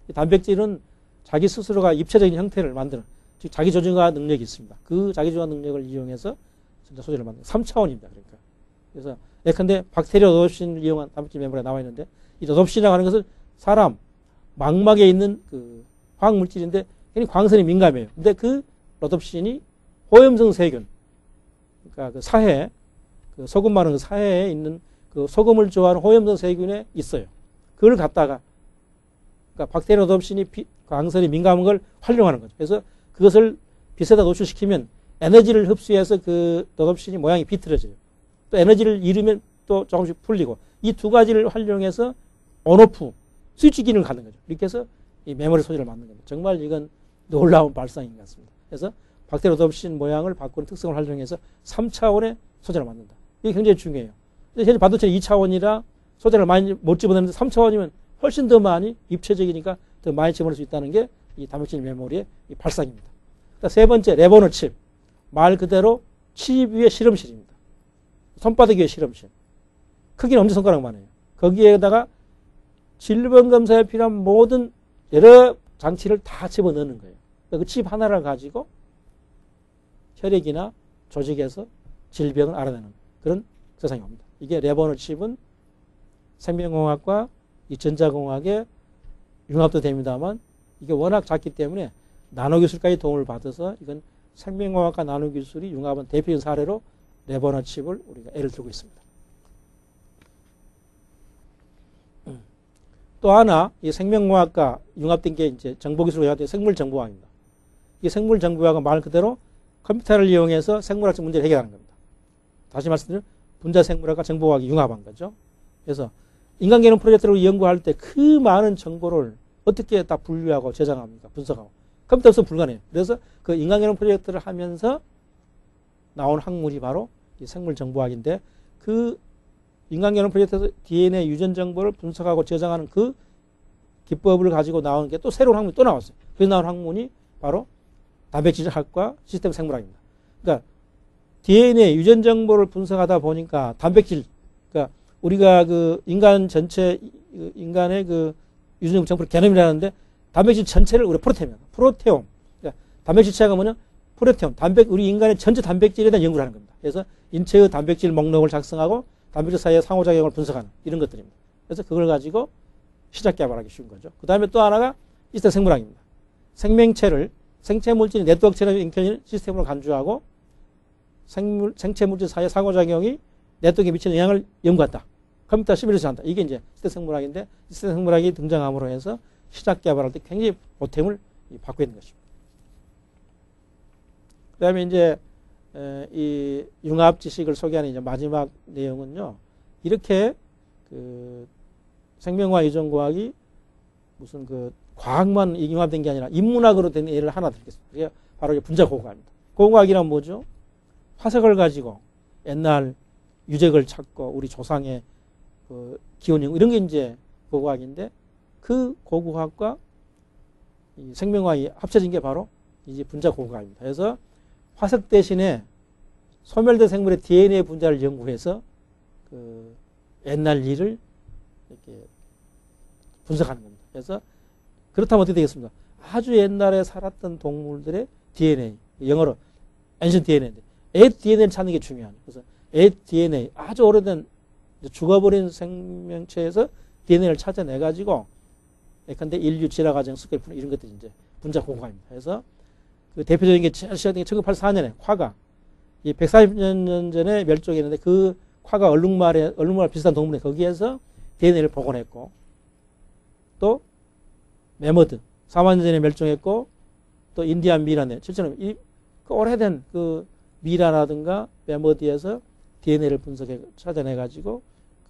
이 단백질은 자기 스스로가 입체적인 형태를 만드는, 즉 자기 조직화 능력이 있습니다. 그 자기 조직화 능력을 이용해서 소재를 만드는 3차원입니다. 그러니까. 그래서 예컨대 박테리아 로놉신을 이용한 단백질 메모리가 나와 있는데 이 로놉신이라고 하는 것은 사람 망막에 있는 그 화학 물질인데 굉장히 광선이 민감해요. 근데 그 로놉신이 호염성 세균, 그러니까 그 사해, 그 소금 많은 그 사해에 있는 그 소금을 좋아하는 호염성 세균에 있어요. 그걸 갖다가 그러니까 박테리아 로놉신이 광선이 민감한 걸 활용하는 거죠. 그래서 그것을 빛에다 노출시키면 에너지를 흡수해서 그 로놉신이 모양이 비틀어져요. 또 에너지를 잃으면 또 조금씩 풀리고 이 두 가지를 활용해서 온오프 스위치 기능을 갖는 거죠. 이렇게 해서 이 메모리 소재를 만든 겁니다. 정말 이건 놀라운 발상인 것 같습니다. 그래서 박테리아 로놉신 모양을 바꾸는 특성을 활용해서 3차원의 소재를 만든다. 이게 굉장히 중요해요. 현재 반도체는 2차원이라 소재를 많이 못 집어넣는데 3차원이면 훨씬 더 많이 입체적이니까 더 많이 집어넣을 수 있다는 게 이 단백질 메모리의 이 발상입니다. 세 번째, 레버너 칩. 말 그대로 칩 위의 실험실입니다. 손바닥 위의 실험실. 크기는 엄지손가락만 해요. 거기에다가 질병 검사에 필요한 모든 여러 장치를 다 집어넣는 거예요. 그 칩 하나를 가지고 혈액이나 조직에서 질병을 알아내는 그런 세상이 옵니다. 이게 레버너 칩은 생명공학과 이 전자공학에 융합도 됩니다만 이게 워낙 작기 때문에 나노기술까지 도움을 받아서 이건 생명공학과 나노기술이 융합한 대표적인 사례로 레버너 칩을 우리가 예를 들고 있습니다. 또 하나 이 생명공학과 융합된 게 이제 정보기술로 융합된 생물정보학입니다. 이 생물정보학은 말 그대로 컴퓨터를 이용해서 생물학적 문제를 해결하는 겁니다. 다시 말씀드리면 분자생물학과 정보학이 융합한 거죠. 그래서 인간개념 프로젝트를 연구할 때 그 많은 정보를 어떻게 딱 분류하고 저장합니까? 분석하고. 컴퓨터 없으면 불가능해요. 그래서 그 인간개념 프로젝트를 하면서 나온 학문이 바로 이 생물정보학인데 그 인간개념 프로젝트에서 DNA 유전 정보를 분석하고 저장하는 그 기법을 가지고 나오는 게 또 새로운 학문이 또 나왔어요. 그래서 나온 학문이 바로 단백질학과 시스템 생물학입니다. 그러니까 DNA 유전 정보를 분석하다 보니까 단백질, 그러니까 우리가 그 인간 전체, 인간의 그 유전 정보를 게놈이라는데 단백질 전체를 우리가 프로테옴. 그러니까 단백질 체화가 뭐냐? 프로테옴. 우리 인간의 전체 단백질에 대한 연구를 하는 겁니다. 그래서 인체의 단백질 목록을 작성하고 단백질 사이의 상호작용을 분석하는 이런 것들입니다. 그래서 그걸 가지고 시작 개발하기 쉬운 거죠. 그 다음에 또 하나가 시스템 생물학입니다. 생명체를 생체 물질이 네트워크체를 인켜내는 시스템으로 간주하고 생체 물질 사이의 상호작용이 네트워크에 미치는 영향을 연구한다. 컴퓨터 시뮬레이션 한다. 이게 이제 시스템 생물학인데 시스템 생물학이 등장함으로 해서 시작 개발할 때 굉장히 보탬을 받고 있는 것입니다. 그 다음에 이제 이 융합 지식을 소개하는 이제 마지막 내용은요. 이렇게 그 생명과 유전과학이 무슨 그 과학만 융합된 게 아니라 인문학으로 된 예를 하나 드리겠습니다. 그게 바로 분자고고학입니다. 고고학이란 뭐죠? 화석을 가지고 옛날 유적을 찾고 우리 조상의 그 기원 이런 게 이제 고고학인데 그 고고학과 이 생명과학이 합쳐진 게 바로 이제 분자고고학입니다. 그래서 화석 대신에 소멸된 생물의 DNA 분자를 연구해서 그 옛날 일을 이렇게 분석하는 겁니다. 그래서 그렇다면 어떻게 되겠습니까? 아주 옛날에 살았던 동물들의 DNA, 영어로 ancient DNA인데 at DNA를 찾는 게 중요해요. 그래서 at DNA, 아주 오래된 죽어버린 생명체에서 DNA를 찾아내가지고 예컨대 인류 진화 과정, 스퀘어 이런 것들이 이제 분자 공화입니다. 그래서 그 대표적인 게 시작된 게 1984년에 콰가 이 140년 전에 멸종했는데 그 콰가 얼룩말 비슷한 동물에 거기에서 DNA를 복원했고 또 매머드 4만 년 전에 멸종했고 또 인디안 미라네 실제로 그 오래된 그 미라라든가 매머드에서 DNA를 분석해 찾아내가지고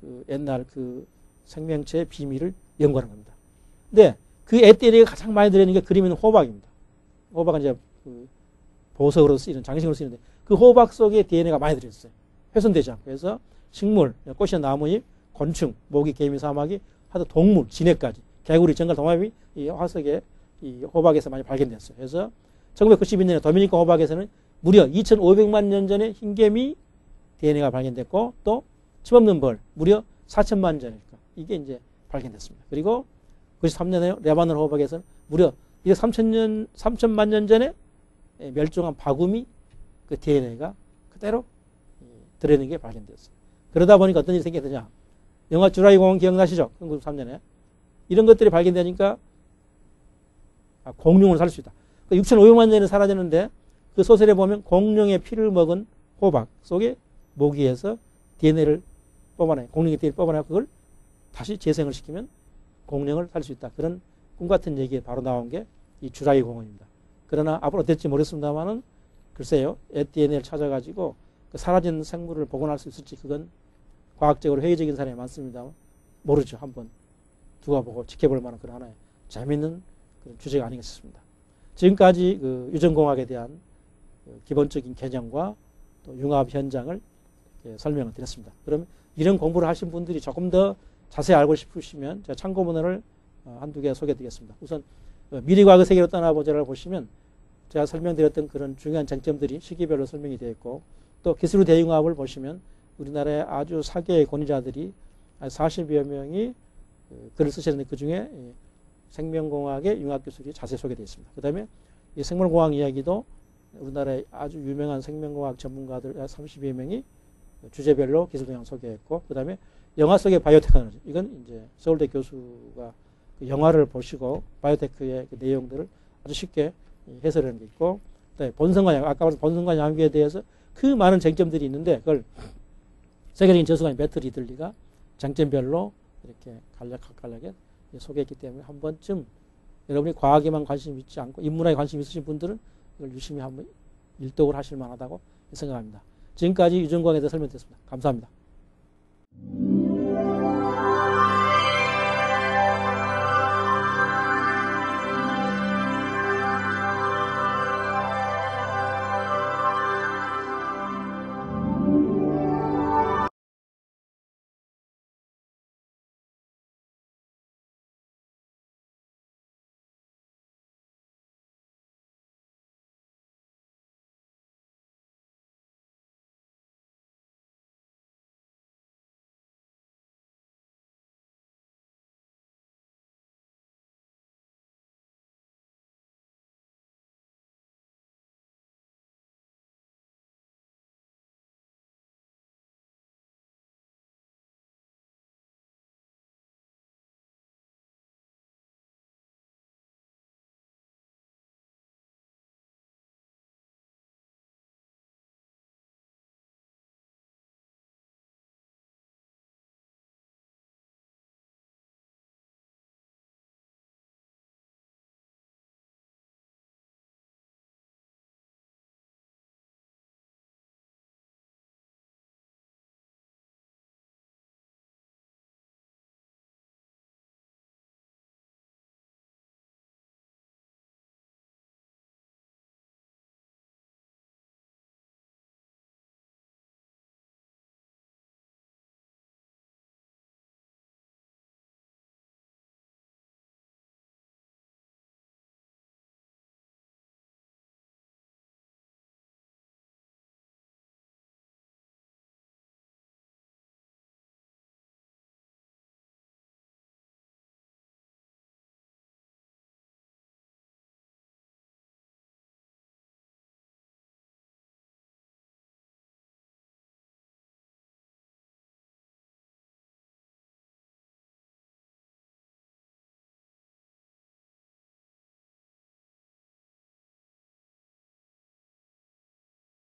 그 옛날 그 생명체의 비밀을 연구하는 겁니다. 근데 그 DNA가 가장 많이 들어있는 게 그림은 호박입니다. 호박은 이제 그 보석으로 쓰이는 장식으로 쓰이는데 그 호박 속에 DNA가 많이 들어있어요. 훼손되지 않고. 그래서 식물, 꽃이나 나무잎, 곤충, 모기, 개미, 사마귀, 하여튼 동물, 진해까지 개구리, 정갈, 동아비 이 화석에 이 호박에서 많이 발견됐어요. 그래서 1992년에 도미니카 호박에서는 무려 2,500만 년 전에 흰개미 DNA가 발견됐고 또 침없는 벌 무려 4천만 년 전이니까 이게 이제 발견됐습니다. 그리고 93년에 레바논 호박에서는 무려 이게 3천만 년 전에 멸종한 바구미 그 DNA가 그대로 들어있는 게 발견됐어요. 그러다 보니까 어떤 일이 생겼느냐. 영화 주라기 공원 기억나시죠? 1993년에. 이런 것들이 발견되니까 공룡을 살 수 있다. 6,500만 년에 사라졌는데 그 소설에 보면 공룡의 피를 먹은 호박 속에 모기에서 DNA를 뽑아내, 공룡의 DNA를 뽑아내고 그걸 다시 재생을 시키면 공룡을 살 수 있다. 그런 꿈 같은 얘기에 바로 나온 게 이 주라기 공원입니다. 그러나 앞으로 어떨지 모르겠습니다만은 글쎄요, DNA를 찾아가지고 그 사라진 생물을 복원할 수 있을지 그건 과학적으로 회의적인 사람이 많습니다. 모르죠. 한번 두고 보고 지켜볼 만한 그런 하나의 재미있는 그런 주제가 아닌가 싶습니다. 지금까지 그 유전공학에 대한 그 기본적인 개념과 또 융합 현장을 설명을 드렸습니다. 그러면 이런 공부를 하신 분들이 조금 더 자세히 알고 싶으시면 제가 참고문헌을 한두 개 소개해 드리겠습니다. 우선 미래과학의 세계로 떠나보자를 보시면 제가 설명드렸던 그런 중요한 쟁점들이 시기별로 설명이 되어 있고 또 기술 대융합을 보시면 우리나라의 아주 사계의 권위자들이 40여 명이 글을 쓰셨는데 그중에 생명공학의 융합기술이 자세히 소개되어 있습니다. 그 다음에 이 생물공학 이야기도 우리나라의 아주 유명한 생명공학 전문가들 30여 명이 주제별로 기술 동향 소개했고 그 다음에 영화 속의 바이오테크놀로지 이건 이제 서울대 교수가 그 영화를 보시고 바이오테크의 그 내용들을 아주 쉽게 해설하는 게 있고 그다음에 본성과 양 아까 말한 본성과 양위에 대해서 그 많은 쟁점들이 있는데 그걸 세계적인 저수가인 배트 리들리가 쟁점별로 이렇게 간략하게 소개했기 때문에 한 번쯤 여러분이 과학에만 관심 있지 않고 인문학에 관심 있으신 분들은 이걸 유심히 한번 일독을 하실 만하다고 생각합니다. 지금까지 유전공학에 대해서 설명드렸습니다. 감사합니다.